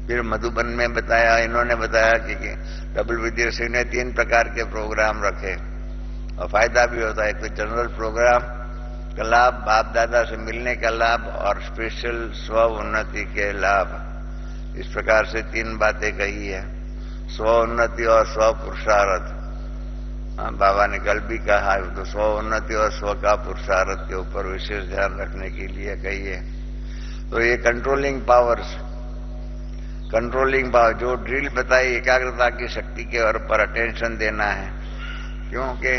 फिर मधुबन में बताया, इन्होंने बताया कि डबल विद्या सिंह ने 3 प्रकार के प्रोग्राम रखे और फायदा भी होता है। तो जनरल प्रोग्राम का लाभ, बाप दादा से मिलने का लाभ और स्पेशल स्व उन्नति के लाभ। इस प्रकार से 3 बातें कही है, स्व उन्नति और स्व पुरुषार्थ। बाबा ने कल भी कहा है, तो स्व उन्नति और स्व का पुरुषार्थ के ऊपर विशेष ध्यान रखने के लिए कही है। तो ये कंट्रोलिंग पावर्स, कंट्रोलिंग पावर जो ड्रिल बताई, एकाग्रता की शक्ति के ऊपर अटेंशन देना है। क्योंकि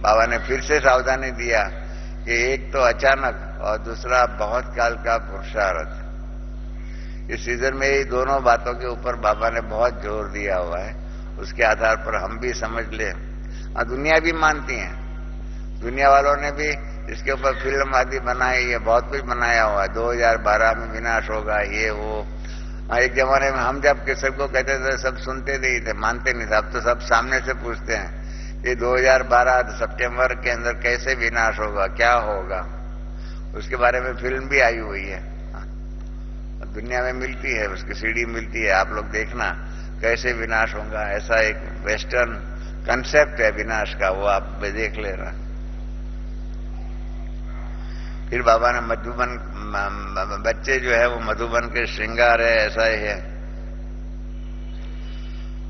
बाबा ने फिर से सावधानी दिया कि एक तो अचानक और दूसरा बहुत काल का पुरुषार्थ। इस सीजन में ये दोनों बातों के ऊपर बाबा ने बहुत जोर दिया हुआ है। उसके आधार पर हम भी समझ ले। दुनिया भी मानती है, दुनिया वालों ने भी इसके ऊपर फिल्म आदि बनाई है, बहुत कुछ बनाया हुआ है। 2012 में विनाश होगा, ये वो। एक जमाने में हम जब किसी को कहते थे सब सुनते नहीं थे, मानते नहीं थे। अब तो सब सामने से पूछते हैं ये 2012 सितंबर के अंदर कैसे विनाश होगा, क्या होगा, उसके बारे में फिल्म भी आई हुई है। दुनिया में मिलती है, उसकी सीडी मिलती है, आप लोग देखना कैसे विनाश होगा। ऐसा एक वेस्टर्न कंसेप्ट है विनाश का, वो आप देख लेना। फिर बाबा ने मधुबन, बच्चे जो है वो मधुबन के श्रृंगार है, ऐसा ही है।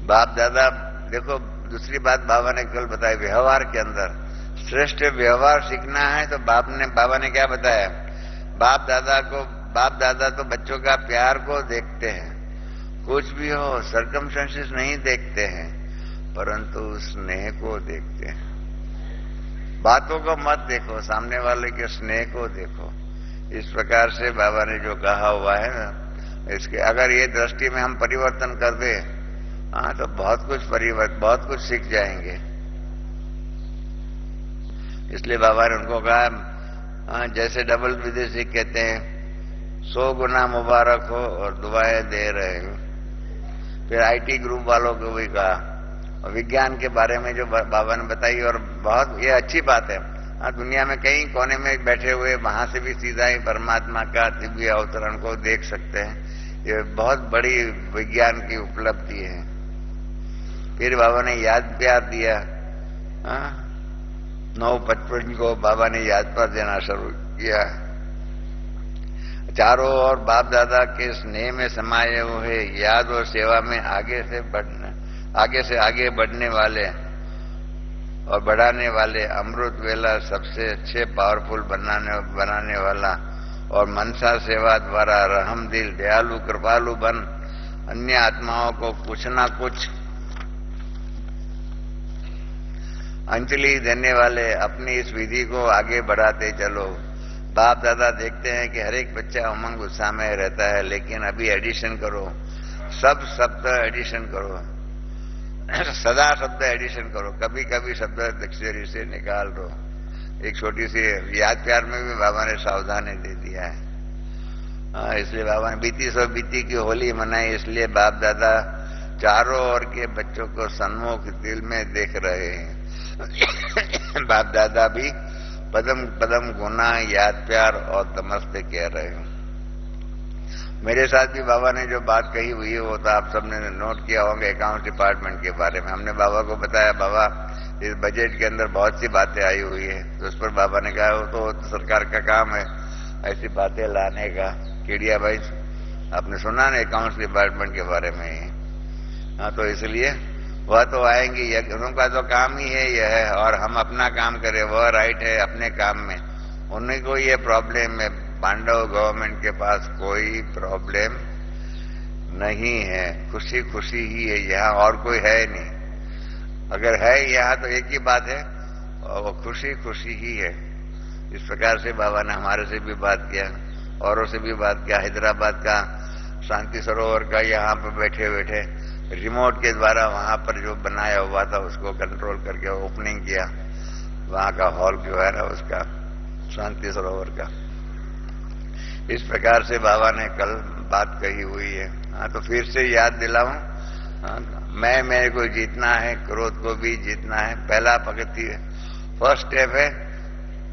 बाप दादा, देखो दूसरी बात बाबा ने कल बताई, व्यवहार के अंदर श्रेष्ठ व्यवहार सीखना है। तो बाबा ने क्या बताया, बाप दादा तो बच्चों का प्यार को देखते हैं, कुछ भी हो सर्कमस्टेंसेस नहीं देखते हैं, परंतु स्नेह को देखते हैं। बातों को मत देखो, सामने वाले के स्नेह को देखो। इस प्रकार से बाबा ने जो कहा हुआ है ना, इसके अगर ये दृष्टि में हम परिवर्तन कर दे, तो बहुत कुछ सीख जाएंगे। इसलिए बाबा ने उनको कहा, जैसे डबल विदेशी कहते हैं 100 गुना मुबारक हो और दुआएं दे रहे हो। फिर आईटी ग्रुप वालों को भी कहा, और विज्ञान के बारे में जो बाबा ने बताई, और बहुत ये अच्छी बात है। दुनिया में कई कोने में बैठे हुए वहां से भी सीधा ही परमात्मा का दिव्य अवतरण को देख सकते हैं। ये बहुत बड़ी विज्ञान की उपलब्धि है। फिर बाबा ने याद प्यार दिया, 9:55 को बाबा ने याद पर देना शुरू किया। चारों ओर बाप दादा के स्नेह में समाये हुए, याद और सेवा में आगे से आगे बढ़ने वाले और बढ़ाने वाले, अमृत वेला सबसे अच्छे पावरफुल बनाने वाला, और मनसा सेवा द्वारा रहम दिल, दयालु कृपालु बन अन्य आत्माओं को कुछ ना कुछ अंजलि देने वाले, अपनी इस विधि को आगे बढ़ाते चलो। बाप दादा देखते हैं कि हर एक बच्चा उमंग उत्साह में रहता है, लेकिन अभी एडिशन करो, सब शब्द एडिशन करो, सदा शब्द एडिशन करो, कभी कभी शब्द डिक्शनरी से निकाल दो। एक छोटी सी याद प्यार में भी बाबा ने सावधानी दे दिया है। इसलिए बाबा ने बीती की होली मनाई, इसलिए बाप दादा चारों ओर के बच्चों को सन्मुख दिल में देख रहे हैं। बाप दादा भी पदम पदम गुना याद प्यार और नमस्ते कह रहे हो। मेरे साथ भी बाबा ने जो बात कही हुई है वो तो आप सबने नोट किया होंगे, अकाउंट डिपार्टमेंट के बारे में। हमने बाबा को बताया, बाबा इस बजट के अंदर बहुत सी बातें आई हुई है, तो उस पर बाबा ने कहा वो तो सरकार का काम है ऐसी बातें लाने का। केडिया भाई आपने सुना ना अकाउंट्स डिपार्टमेंट के बारे में ही। हाँ, तो इसलिए वह तो आएंगी, उनका तो काम ही है यह है, और हम अपना काम करें वह राइट है अपने काम में। उन्हीं को ये प्रॉब्लम है, पांडव गवर्नमेंट के पास कोई प्रॉब्लम नहीं है, खुशी खुशी ही है यहाँ, और कोई है नहीं। अगर है यहाँ तो एक ही बात है, और वो खुशी खुशी ही है। इस प्रकार से बाबा ने हमारे से भी बात किया, औरों से भी बात किया। हैदराबाद का शांति सरोवर का यहाँ पर बैठे बैठे रिमोट के द्वारा वहां पर जो बनाया हुआ था उसको कंट्रोल करके ओपनिंग किया, वहां का हॉल जो है ना उसका, शांति सरोवर का। इस प्रकार से बाबा ने कल बात कही हुई है। हाँ, तो फिर से याद दिलाऊं, मैं मेरे को जीतना है, क्रोध को भी जीतना है। पहला पगथी फर्स्ट स्टेप है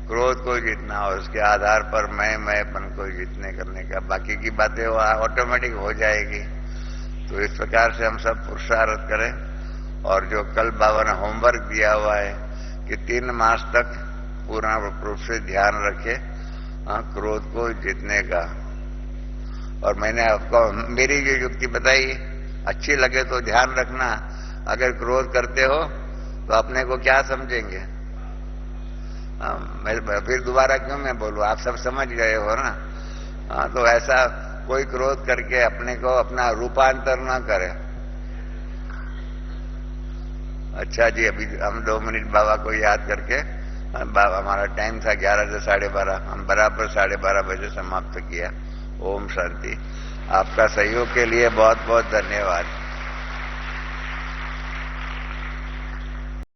क्रोध को जीतना, और उसके आधार पर मैंपन को जीतने करने का, बाकी की बातें वो ऑटोमेटिक हो जाएगी। तो इस प्रकार से हम सब पुरुषार्थ करें, और जो कल बाबा ने होमवर्क दिया हुआ है कि 3 मास तक पूर्ण रूप से ध्यान रखे क्रोध को जीतने का। और मैंने आपको मेरी जो युक्ति बताई अच्छी लगे तो ध्यान रखना, अगर क्रोध करते हो तो अपने को क्या समझेंगे। मैं फिर दोबारा क्यों मैं बोलूं, आप सब समझ गए हो ना। तो ऐसा कोई क्रोध करके अपने को अपना रूपांतर ना करे। अच्छा जी, अभी हम 2 मिनट बाबा को याद करके, बाबा हमारा टाइम था 11 से 12:30, हम बराबर 12:30 बजे समाप्त किया। ओम शांति। आपका सहयोग के लिए बहुत बहुत धन्यवाद।